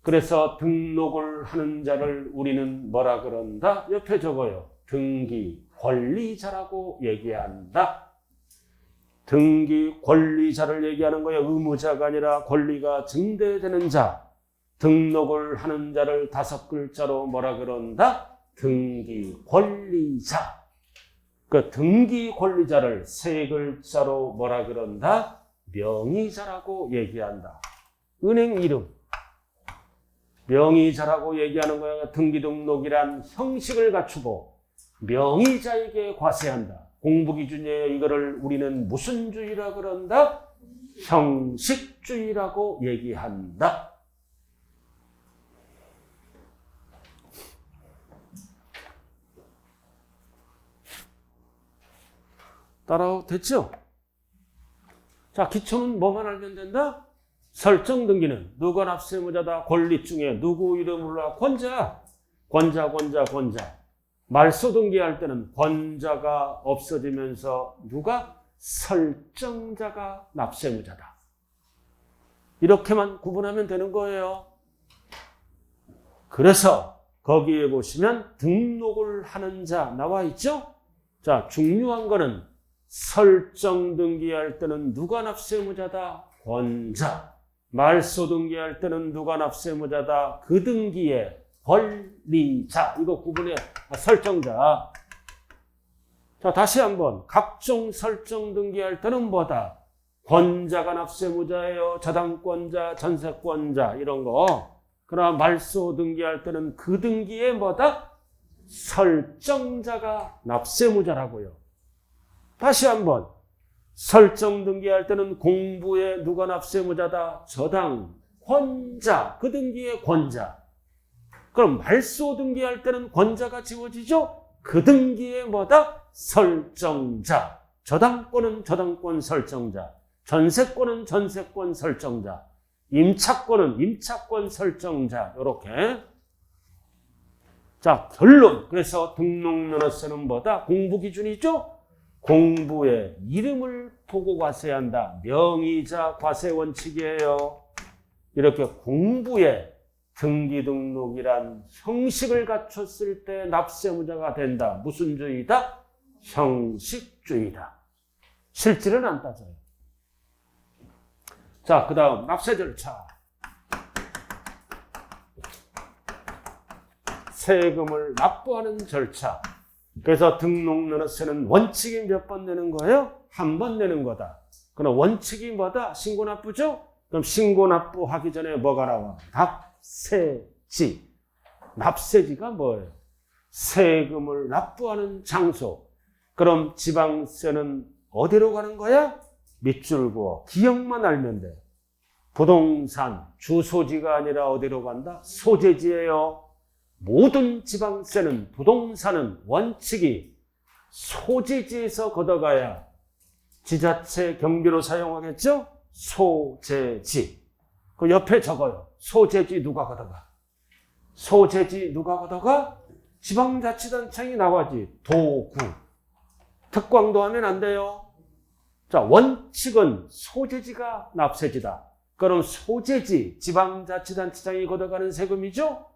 그래서 등록을 하는 자를 우리는 뭐라 그런다? 옆에 적어요. 등기 권리자라고 얘기한다. 등기 권리자를 얘기하는 거예요. 의무자가 아니라 권리가 증대되는 자. 등록을 하는 자를 5글자로 뭐라 그런다? 등기 권리자. 그 등기 권리자를 3글자로 뭐라 그런다? 명의자라고 얘기한다. 은행 이름. 명의자라고 얘기하는 거야. 등기 등록이란 형식을 갖추고 명의자에게 과세한다. 공부 기준이에요. 이거를 우리는 무슨 주의라 그런다? 형식주의라고 얘기한다. 따라오 됐죠? 자, 기초는 뭐만 알면 된다? 설정 등기는 누가 납세무자다? 권리 중에 누구 이름으로? 권자. 말소 등기할 때는 권자가 없어지면서 누가? 설정자가 납세무자다. 이렇게만 구분하면 되는 거예요. 그래서 거기에 보시면 등록을 하는 자 나와 있죠? 자, 중요한 거는 설정 등기할 때는 누가 납세무자다? 권자. 말소 등기할 때는 누가 납세무자다? 그 등기의 권리자. 이거 구분해. 설정자. 자, 다시 한번. 각종 설정 등기할 때는 뭐다? 권자가 납세무자예요. 저당권자, 전세권자 이런 거. 그러나 말소 등기할 때는 그 등기의 뭐다? 설정자가 납세무자라고요. 다시 한번. 설정 등기할 때는 공부에 누가 납세무자다? 저당권자. 그 등기의 권자. 그럼 말소 등기할 때는 권자가 지워지죠? 그 등기의 뭐다? 설정자. 저당권은 저당권 설정자. 전세권은 전세권 설정자. 임차권은 임차권 설정자. 이렇게. 자, 결론. 그래서 등록면허세는 뭐다? 공부 기준이죠? 공부의 이름을 보고 과세한다. 명의자 과세 원칙이에요. 이렇게 공부에 등기 등록이란 형식을 갖췄을 때 납세무자가 된다. 무슨 주의다? 형식주의다. 실질은 안 따져요. 자, 그 다음 납세 절차. 세금을 납부하는 절차. 그래서 등록면허세는 원칙이 몇 번 내는 거예요? 한 번 내는 거다. 그럼 원칙이 뭐다? 신고 납부죠? 그럼 신고 납부하기 전에 뭐가 나와? 납세지. 납세지가 뭐예요? 세금을 납부하는 장소. 그럼 지방세는 어디로 가는 거야? 밑줄 그어. 기억만 알면 돼. 부동산 주소지가 아니라 어디로 간다? 소재지예요. 모든 지방세는 부동산은 원칙이 소재지에서 걷어가야 지자체 경비로 사용하겠죠? 소재지. 그 옆에 적어요. 소재지 누가 걷어가? 소재지 누가 걷어가? 지방자치단체장이 나가지. 도구. 특광도 하면 안 돼요. 자, 원칙은 소재지가 납세지다. 그럼 소재지, 지방자치단체장이 걷어가는 세금이죠?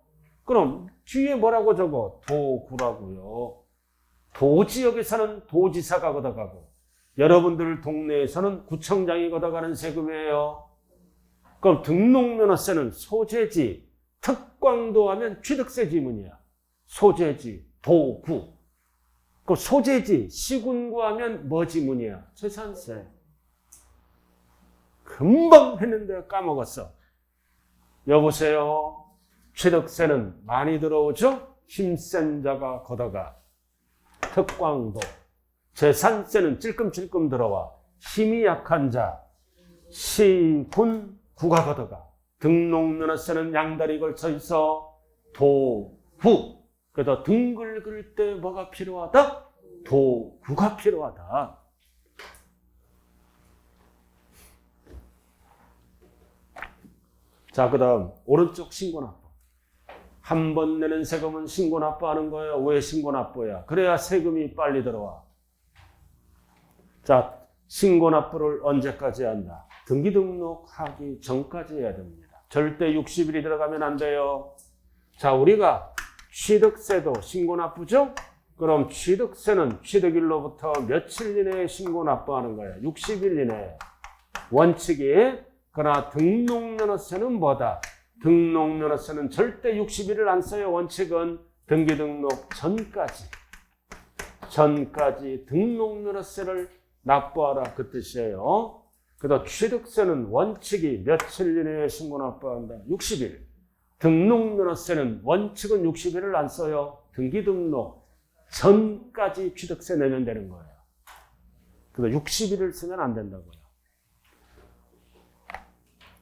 그럼 뒤에 뭐라고 적어? 도구라고요. 도지역에서는 도지사가 걷어가고 여러분들 동네에서는 구청장이 걷어가는 세금이에요. 그럼 등록면허세는 소재지, 특광도 하면 취득세 지문이야. 소재지, 도구. 그 소재지, 시군구 하면 뭐 지문이야? 재산세. 금방 했는데 까먹었어. 여보세요. 취득세는 많이 들어오죠? 힘센 자가 걷어가. 특광도. 재산세는 찔끔찔끔 들어와. 힘이 약한 자, 시군, 구가 걷어가. 등록면허세는 양다리 걸쳐 있어. 도구. 그래서 등 긁을 때 뭐가 필요하다? 도구가 필요하다. 자, 그 다음 오른쪽 신고납부. 한 번 내는 세금은 신고납부하는 거예요. 왜 신고납부야? 그래야 세금이 빨리 들어와. 자, 신고납부를 언제까지 한다? 등기 등록하기 전까지 해야 됩니다. 절대 60일이 들어가면 안 돼요. 자, 우리가 취득세도 신고납부죠? 그럼 취득세는 취득일로부터 며칠 이내에 신고납부하는 거야. 60일 이내에. 원칙이. 그러나 등록면허세는 뭐다? 등록면허세는 절대 60일을 안 써요. 원칙은 등기 등록 전까지. 전까지 등록면허세를 납부하라 그 뜻이에요. 그래서 취득세는 원칙이 며칠 이내에 신고납부한다. 60일. 등록면허세는 원칙은 60일을 안 써요. 등기 등록 전까지 취득세 내면 되는 거예요. 그래서 60일을 쓰면 안 된다고요.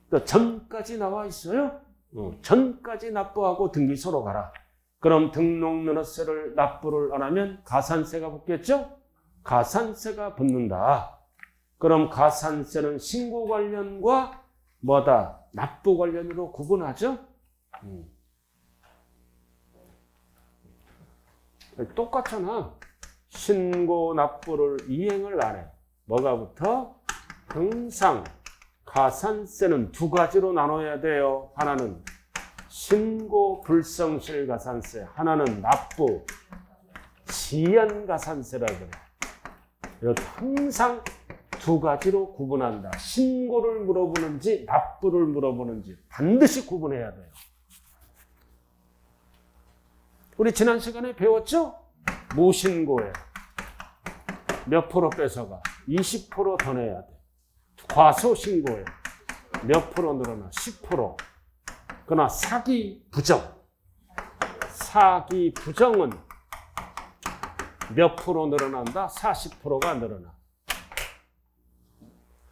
그러니까 전까지 나와 있어요. 전까지 납부하고 등기소로 가라. 그럼 등록면허세를 납부를 안 하면 가산세가 붙겠죠? 가산세가 붙는다. 그럼 가산세는 신고 관련과 뭐다? 납부 관련으로 구분하죠? 똑같잖아. 신고 납부를 이행을 안 해. 뭐가 붙어? 등상. 가산세는 두 가지로 나눠야 돼요. 하나는 신고 불성실 가산세, 하나는 납부 지연 가산세라 그래. 항상 두 가지로 구분한다. 신고를 물어보는지 납부를 물어보는지 반드시 구분해야 돼요. 우리 지난 시간에 배웠죠? 무신고에 몇 프로 뺏어가? 20% 더 내야 돼. 과소신고에 몇 프로 늘어나? 10%. 그러나 사기 부정. 사기 부정은 몇 프로 늘어난다? 40%가 늘어나.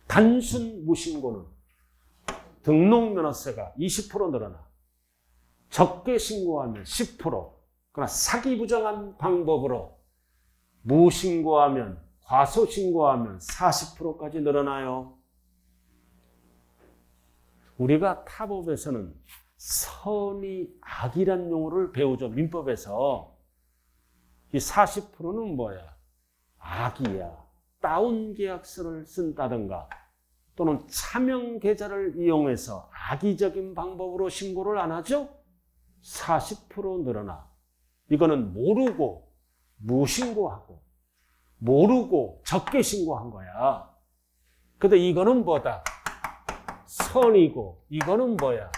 단순 무신고는 등록면허세가 20% 늘어나. 적게 신고하면 10%. 그러나 사기 부정한 방법으로 무신고하면, 과소신고하면 40%까지 늘어나요. 우리가 타법에서는 선의 악이란 용어를 배우죠. 민법에서. 이 40%는 뭐야? 악이야. 다운계약서를 쓴다든가 또는 차명계좌를 이용해서 악의적인 방법으로 신고를 안 하죠? 40% 늘어나. 이거는 모르고 무신고하고 모르고 적게 신고한 거야. 근데 이거는 뭐다? 선이고 이거는 뭐야?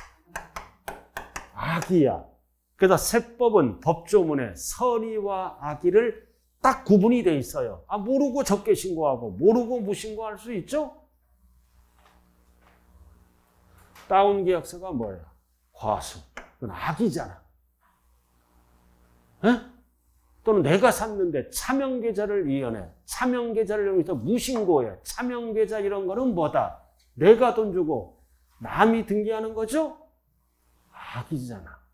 악이야. 그래서 세법은 법조문에 선의와 악의를 딱 구분이 돼 있어요. 모르고 적게 신고하고 모르고 무신고할 수 있죠? 다운계약서가 뭐예요? 과수. 그건 악이잖아. 에? 또는 내가 샀는데 차명계좌를 이연해. 차명계좌를 이용해서 무신고해. 차명계좌 이런 거는 뭐다? 내가 돈 주고 남이 등기하는 거죠? 악이잖아.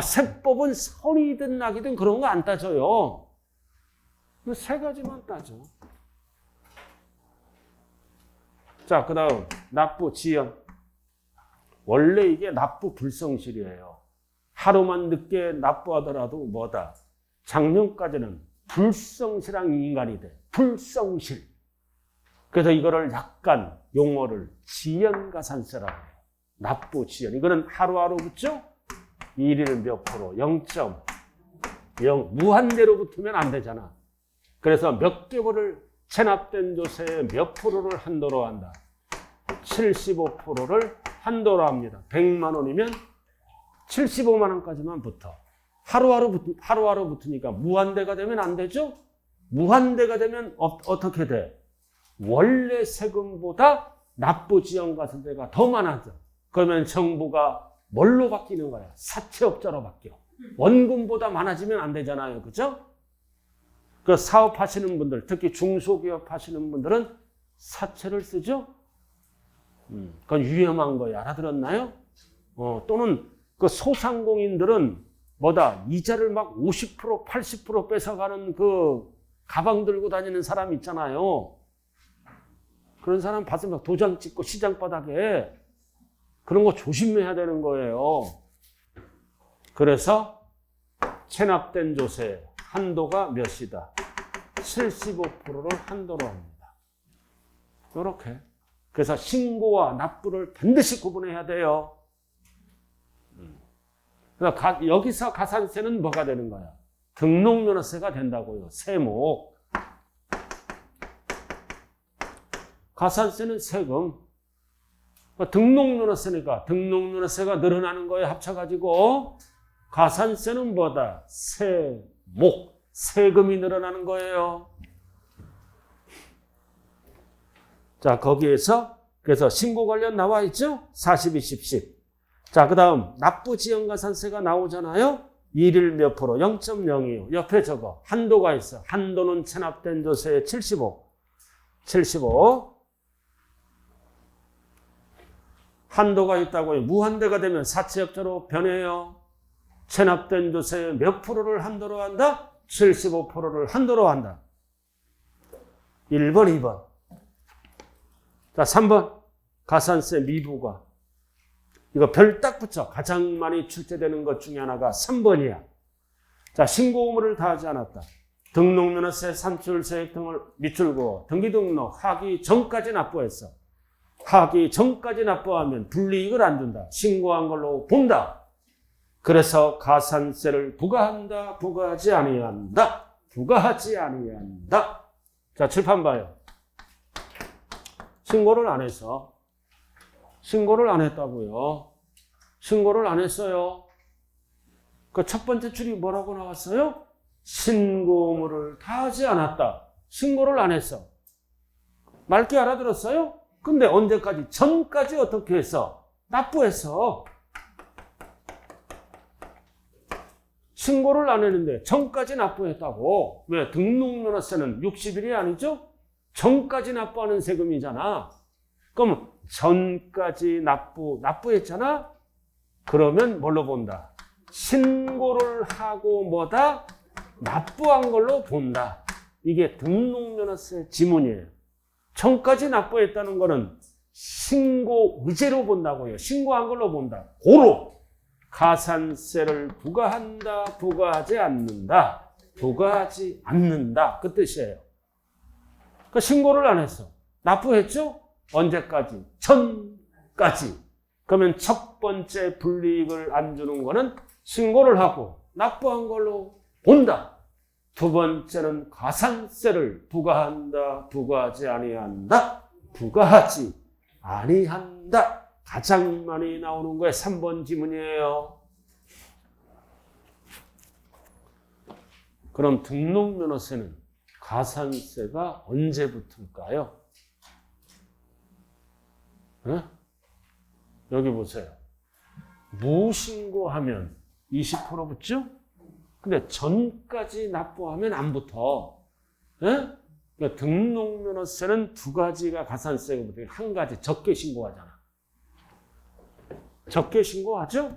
세법은 선이든 악이든 그런 거 안 따져요. 세 가지만 따져. 자, 그 다음 납부 지연. 원래 이게 납부 불성실이에요. 하루만 늦게 납부하더라도 뭐다? 작년까지는 불성실한 인간이 돼. 불성실. 그래서 이거를 약간 용어를 지연가산세라고 해요. 납부 지연. 이거는 하루하루 붙죠? 일일 몇 프로, 0.0 무한대로 붙으면 안 되잖아. 그래서 몇 개월을 체납된 조세의 몇 프로를 한도로 한다. 75%를 한도로 합니다. 100만 원이면 75만 원까지만 붙어. 하루하루 붙으니까 무한대가 되면 안 되죠? 무한대가 되면 어떻게 돼? 원래 세금보다 납부지연가산세가 더 많아져. 그러면 정부가 뭘로 바뀌는 거야? 사채업자로 바뀌어. 원금보다 많아지면 안 되잖아요. 그죠? 그 사업하시는 분들, 특히 중소기업 하시는 분들은 사채를 쓰죠? 그건 위험한 거예요. 알아들었나요? 또는 그 소상공인들은 뭐다? 이자를 막 50%, 80% 뺏어가는 그 가방 들고 다니는 사람 있잖아요. 그런 사람 봤으면 막 도장 찍고 시장 바닥에 그런 거 조심해야 되는 거예요. 그래서 체납된 조세 한도가 몇이다? 75%를 한도로 합니다. 이렇게. 그래서 신고와 납부를 반드시 구분해야 돼요. 그래서 여기서 가산세는 뭐가 되는 거야? 등록면허세가 된다고요. 세목. 가산세는 세금. 등록면허세니까 등록면허세가 늘어나는 거에 합쳐가지고 가산세는 뭐다? 세목. 세금이 늘어나는 거예요. 자, 거기에서 그래서 신고 관련 나와 있죠? 40, 20, 10. 자, 그 다음 납부지연가산세가 나오잖아요. 일일 몇 프로? 0.02. 옆에 저거 한도가 있어. 한도는 체납된 조세의 75. 75. 한도가 있다고요. 무한대가 되면 사채업자로 변해요. 체납된 조세의 몇 프로를 한도로 한다? 75%를 한도로 한다. 1번, 2번. 자, 3번. 가산세 미부과. 이거 별 딱 붙여. 가장 많이 출제되는 것 중에 하나가 3번이야. 자, 신고 의무를 다하지 않았다. 등록면허세, 산출세 등을 미출고 등기등록 하기 전까지 납부했어. 하기 전까지 납부하면 불이익을 안 준다. 신고한 걸로 본다. 그래서 가산세를 부과한다. 부과하지 아니한다. 부과하지 아니한다. 자, 칠판 봐요. 신고를 안 해서. 신고를 안 했다고요. 신고를 안 했어요. 그 첫 번째 줄이 뭐라고 나왔어요? 신고 의무를 다하지 않았다. 신고를 안 했어. 맑게 알아들었어요? 근데 언제까지? 전까지 어떻게 했어? 납부했어. 신고를 안 했는데 전까지 납부했다고. 왜? 등록면허세는 60일이 아니죠? 전까지 납부하는 세금이잖아. 그럼 전까지 납부했잖아? 그러면 뭘로 본다? 신고를 하고 뭐다? 납부한 걸로 본다. 이게 등록면허세 지문이에요. 전까지 납부했다는 거는 신고 의제로 본다고요. 신고한 걸로 본다. 고로 가산세를 부과한다. 부과하지 않는다. 부과하지 않는다. 그 뜻이에요. 그 신고를 안 했어. 납부했죠? 언제까지? 전까지. 그러면 첫 번째 불이익을 안 주는 거는 신고를 하고 납부한 걸로 본다. 두 번째는 가산세를 부과한다. 부과하지 아니한다. 부과하지 아니한다. 가장 많이 나오는 거에 3번 지문이에요. 그럼 등록면허세는 가산세가 언제 붙을까요? 네? 여기 보세요. 무신고하면 20% 붙죠? 근데 전까지 납부하면 안 붙어. 네? 그러니까 등록면허세는 두 가지가 가산세가 붙어요. 한 가지 적게 신고하잖아. 적게 신고하죠?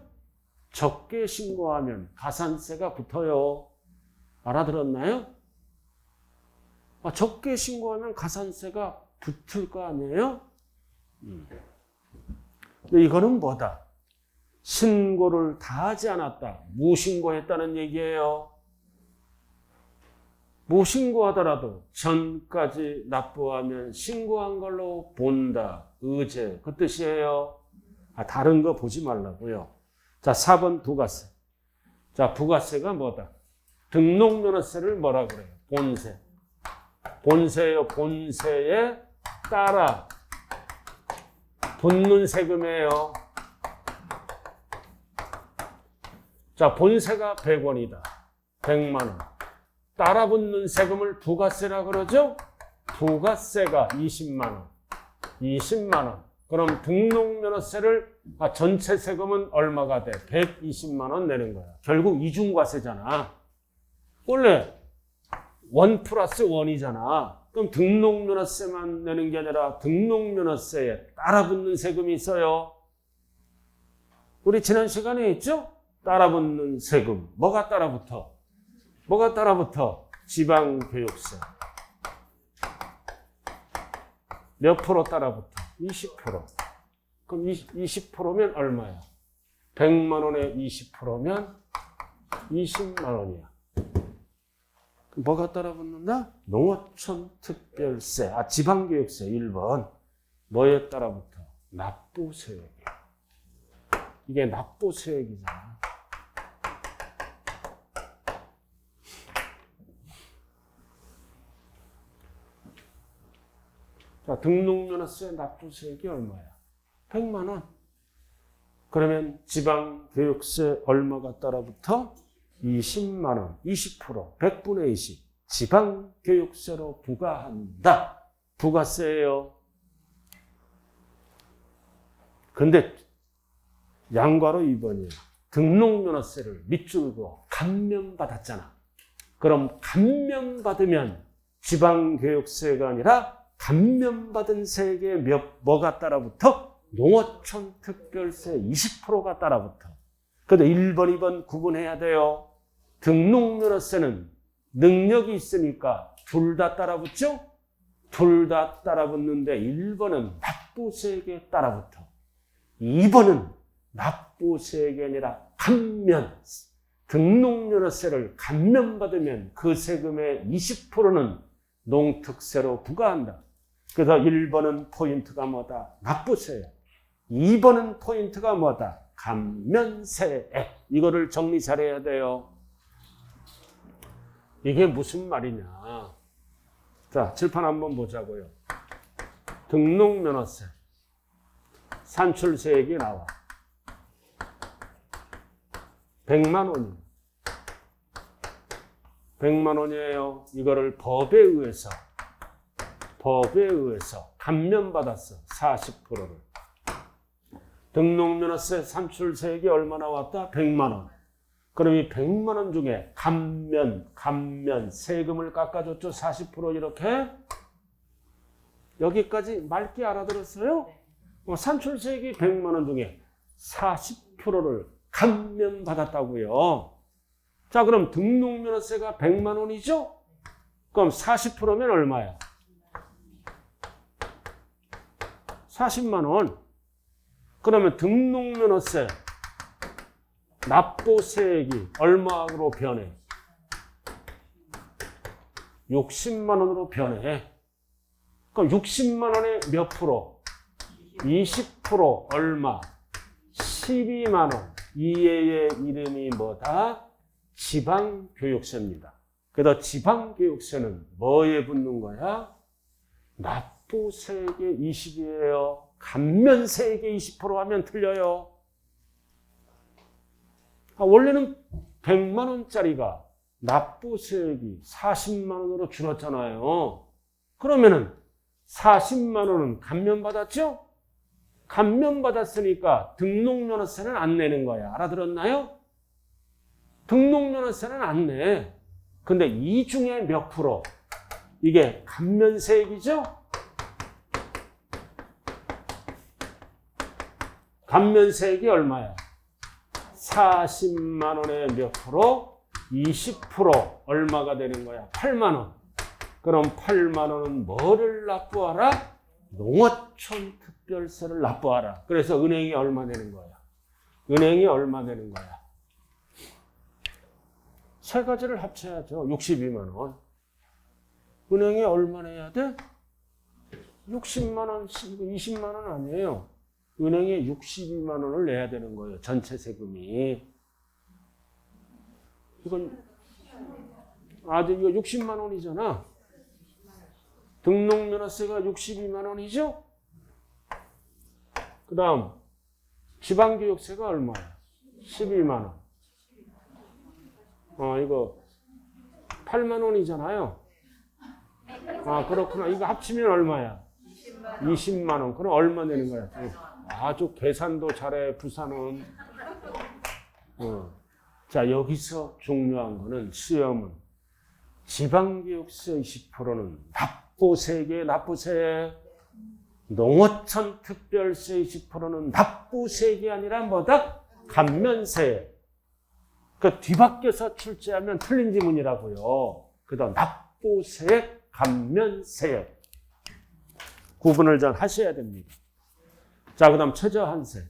적게 신고하면 가산세가 붙어요. 알아들었나요? 적게 신고하면 가산세가 붙을 거 아니에요? 근데 이거는 뭐다? 신고를 다 하지 않았다. 무신고했다는 얘기예요. 무신고하더라도 전까지 납부하면 신고한 걸로 본다. 의제. 그 뜻이에요. 다른 거 보지 말라고요. 자, 4번 부가세. 자, 부가세가 뭐다? 등록면허세를 뭐라 그래요? 본세. 본세예요. 본세에 따라 붙는 세금이에요. 자, 본세가 100원이다. 100만 원. 따라 붙는 세금을 부가세라 그러죠? 부가세가 20만 원. 20만 원. 그럼 등록면허세를 전체 세금은 얼마가 돼? 120만 원 내는 거야. 결국 이중과세잖아. 원래 1 플러스 1이잖아. 그럼 등록면허세만 내는 게 아니라 등록면허세에 따라붙는 세금이 있어요. 우리 지난 시간에 했죠? 따라붙는 세금. 뭐가 따라붙어? 뭐가 따라붙어? 지방교육세. 몇 프로 따라붙어? 20%. 그럼 20%면 얼마야? 100만 원에 20%면 20만 원이야. 뭐가 따라붙는다? 농어촌 특별세. 지방교육세 1번. 뭐에 따라붙어? 납부세액이야. 이게 납부세액이잖아. 자, 등록면허세 납부세액이 얼마야? 100만 원. 그러면 지방교육세 얼마가 따라붙어? 20만 원, 20%, 100분의 20. 지방교육세로 부과한다. 부가세예요. 근데 양과로 2번이에요. 등록면허세를 밑줄고 감면받았잖아. 그럼 감면받으면 지방교육세가 아니라 감면받은 세액에 뭐가 따라붙어? 농어촌 특별세 20%가 따라붙어. 근데 1번, 2번 구분해야 돼요. 등록면허세는 능력이 있으니까 둘 다 따라붙죠? 둘 다 따라붙는데 1번은 납부세액에 따라붙어. 2번은 납부세액이 아니라 감면. 등록면허세를 감면받으면 그 세금의 20%는 농특세로 부과한다. 그래서 1번은 포인트가 뭐다? 납부세액. 2번은 포인트가 뭐다? 감면세액. 이거를 정리 잘해야 돼요. 이게 무슨 말이냐. 자, 칠판 한번 보자고요. 등록면허세. 산출세액이 나와. 100만 원이에요. 100만 원이에요. 이거를 법에 의해서 감면받았어. 40%를. 등록면허세 산출세액이 얼마 나왔다? 100만 원. 그럼 이 100만 원 중에 감면 세금을 깎아줬죠. 40% 이렇게. 여기까지 맑게 알아들었어요? 산출세액이 100만 원 중에 40%를 감면받았다고요. 자, 그럼 등록면허세가 100만 원이죠? 그럼 40%면 얼마야? 40만 원. 그러면 등록면허세 납부세액이 얼마로 변해? 60만 원으로 변해. 그럼 60만 원에 몇 프로? 20% 얼마? 12만 원. 이의 이름이 뭐다? 지방교육세입니다. 그래서 지방교육세는 뭐에 붙는 거야? 납부세액의 20이에요. 감면세액의 20% 하면 틀려요. 원래는 100만 원짜리가 납부세액이 40만 원으로 줄었잖아요. 그러면은 40만 원은 감면받았죠? 감면받았으니까 등록면허세는 안 내는 거야. 알아들었나요? 등록면허세는 안 내. 근데 이 중에 몇 프로? 이게 감면세액이죠? 감면세액이 얼마야? 40만 원에 몇 프로? 20% 얼마가 되는 거야? 8만 원. 그럼 8만 원은 뭐를 납부하라? 농어촌 특별세를 납부하라. 그래서 은행이 얼마 내는 거야? 은행이 얼마 내는 거야? 세 가지를 합쳐야죠. 62만 원. 은행이 얼마 내야 돼? 60만 원, 20만 원 아니에요. 은행에 62만 원을 내야 되는 거예요. 전체 세금이. 이건 이거 60만 원이잖아. 등록면허세가 62만 원이죠? 그 다음 지방교육세가 얼마야? 12만 원. 이거 8만 원이잖아요. 그렇구나. 이거 합치면 얼마야? 20만 원. 그럼 얼마 내는 거야? 아주 계산도 잘해, 부산은. 자, 여기서 중요한 거는 시험은 지방교육세 20%는 납부세액이에요, 납부세. 농어촌 특별세 20%는 납부세액이 아니라 뭐다? 감면세. 그 뒤바뀌어서 출제하면 틀린 지문이라고요. 그 다음 납부세액, 감면세액. 구분을 좀 하셔야 됩니다. 자, 그 다음 최저한세.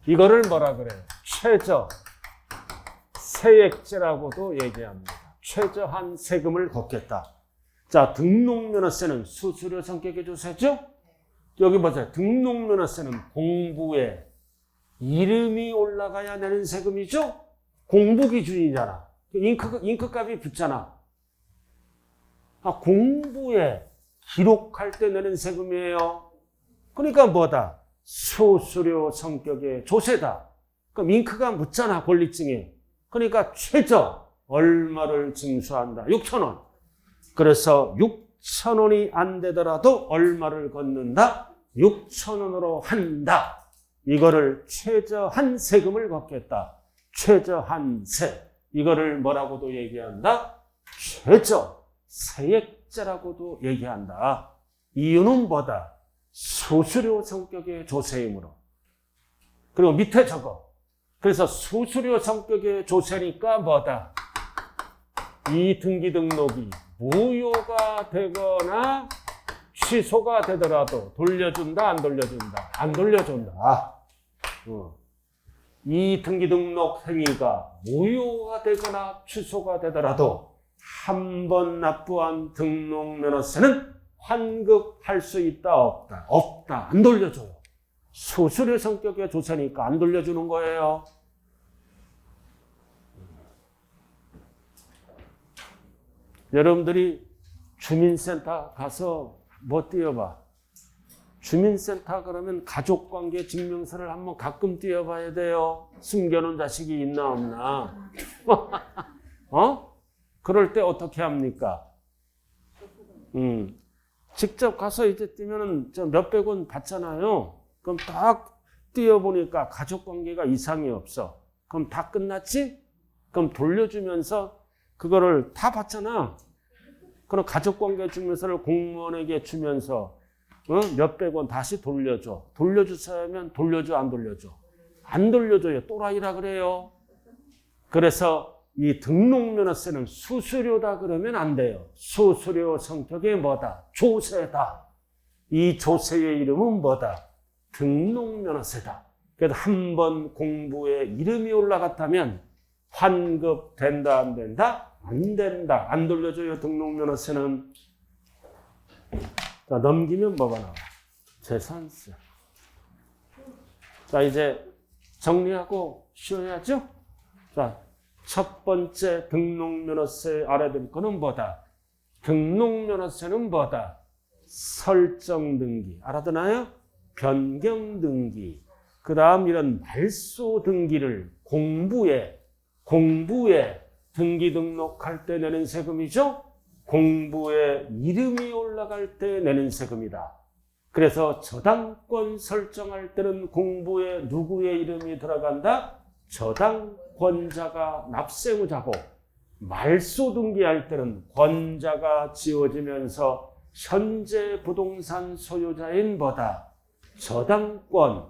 이거를 뭐라 그래요? 최저 세액제라고도 얘기합니다. 최저한 세금을 걷겠다. 자, 등록면허세는 수수료 성격의 조세죠? 여기 보세요. 등록면허세는 공부에 이름이 올라가야 내는 세금이죠? 공부 기준이잖아. 잉크값이 붙잖아. 공부에 기록할 때 내는 세금이에요. 그러니까 뭐다? 수수료 성격의 조세다. 그럼 잉크가 묻잖아, 권리증에. 그러니까 최저 얼마를 징수한다? 6천 원. 그래서 6천 원이 안 되더라도 얼마를 걷는다? 6천 원으로 한다. 이거를 최저한 세금을 걷겠다. 최저한세. 이거를 뭐라고도 얘기한다? 최저 세액제라고도 얘기한다. 이유는 뭐다? 수수료 성격의 조세이므로. 그리고 밑에 적어. 그래서 수수료 성격의 조세니까 뭐다? 이 등기 등록이 무효가 되거나 취소가 되더라도 돌려준다, 안 돌려준다? 안 돌려준다. 이 등기 등록 행위가 무효가 되거나 취소가 되더라도 한 번 납부한 등록면허세는 환급할 수 있다, 없다? 없다. 안 돌려줘요. 수수료 성격의 조세니까 안 돌려주는 거예요. 여러분들이 주민센터 가서 뭐 띄워봐? 주민센터 그러면 가족관계 증명서를 한번 가끔 띄워봐야 돼요. 숨겨놓은 자식이 있나 없나. 그럴 때 어떻게 합니까? 직접 가서 이제 띄면은 몇백 원 받잖아요. 그럼 딱 띄워보니까 가족관계가 이상이 없어. 그럼 다 끝났지? 그럼 돌려주면서 그거를 다 받잖아. 그럼 가족관계 증명서를 공무원에게 주면서 몇백 원 다시 돌려줘. 돌려주세요. 돌려줘, 안 돌려줘? 안 돌려줘요. 또라이라 그래요. 그래서 이 등록면허세는 수수료다 그러면 안 돼요. 수수료 성격이 뭐다? 조세다. 이 조세의 이름은 뭐다? 등록면허세다. 그래서 한 번 공부에 이름이 올라갔다면 환급된다, 안 된다? 안 된다. 안 돌려줘요, 등록면허세는. 자, 넘기면 뭐가 나와? 재산세. 자, 이제 정리하고 쉬어야죠? 자, 첫 번째 등록면허세 알아야 될 거는 뭐다? 등록면허세는 뭐다? 설정등기. 알아두나요? 변경 등기, 그 다음 이런 말소 등기를 공부에 등기 등록할 때 내는 세금이죠. 공부에 이름이 올라갈 때 내는 세금이다. 그래서 저당권 설정할 때는 공부에 누구의 이름이 들어간다? 저당권자가 납세무자고, 말소 등기할 때는 권자가 지워지면서 현재 부동산 소유자인 뭐다? 저당권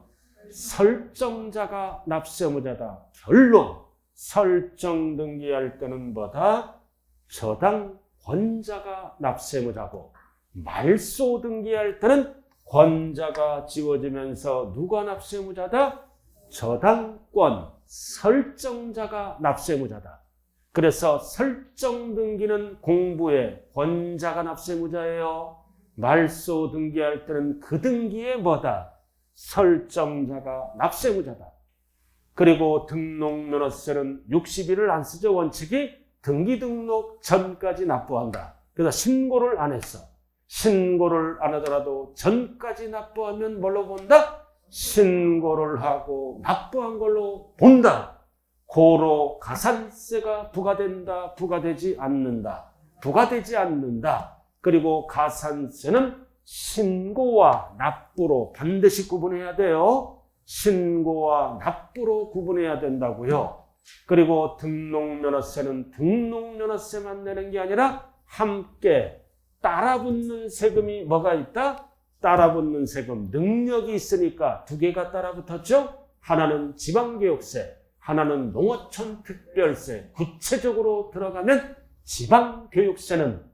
설정자가 납세무자다. 결론, 설정 등기할 때는 뭐다? 저당권자가 납세무자고, 말소 등기할 때는 권자가 지워지면서 누가 납세무자다? 저당권 설정자가 납세무자다. 그래서 설정 등기는 공부에 권자가 납세무자예요. 말소 등기할 때는 그 등기에 뭐다? 설정자가 납세무자다. 그리고 등록면허세는 60일을 안 쓰죠. 원칙이 등기 등록 전까지 납부한다. 그래서 신고를 안 했어. 신고를 안 하더라도 전까지 납부하면 뭘로 본다? 신고를 하고 납부한 걸로 본다. 고로 가산세가 부과된다, 부과되지 않는다. 부과되지 않는다. 그리고 가산세는 신고와 납부로 반드시 구분해야 돼요. 신고와 납부로 구분해야 된다고요. 그리고 등록면허세는 등록면허세만 내는 게 아니라 함께 따라붙는 세금이 뭐가 있다? 따라붙는 세금, 능력이 있으니까 두 개가 따라붙었죠? 하나는 지방교육세, 하나는 농어촌 특별세. 구체적으로 들어가면 지방교육세는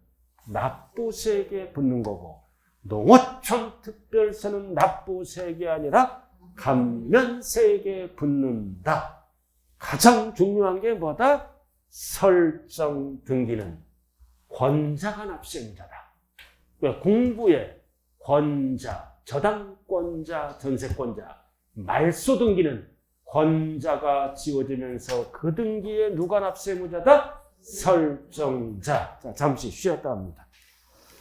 납부세액에 붙는 거고, 농어촌 특별세는 납부세액이 아니라 감면세액에 붙는다. 가장 중요한 게 뭐다? 설정 등기는 권자가 납세무자다. 공부에 권자, 저당권자, 전세권자, 말소 등기는 권자가 지워지면서 그 등기에 누가 납세무자다? 설정자. 자, 잠시 쉬었다 합니다.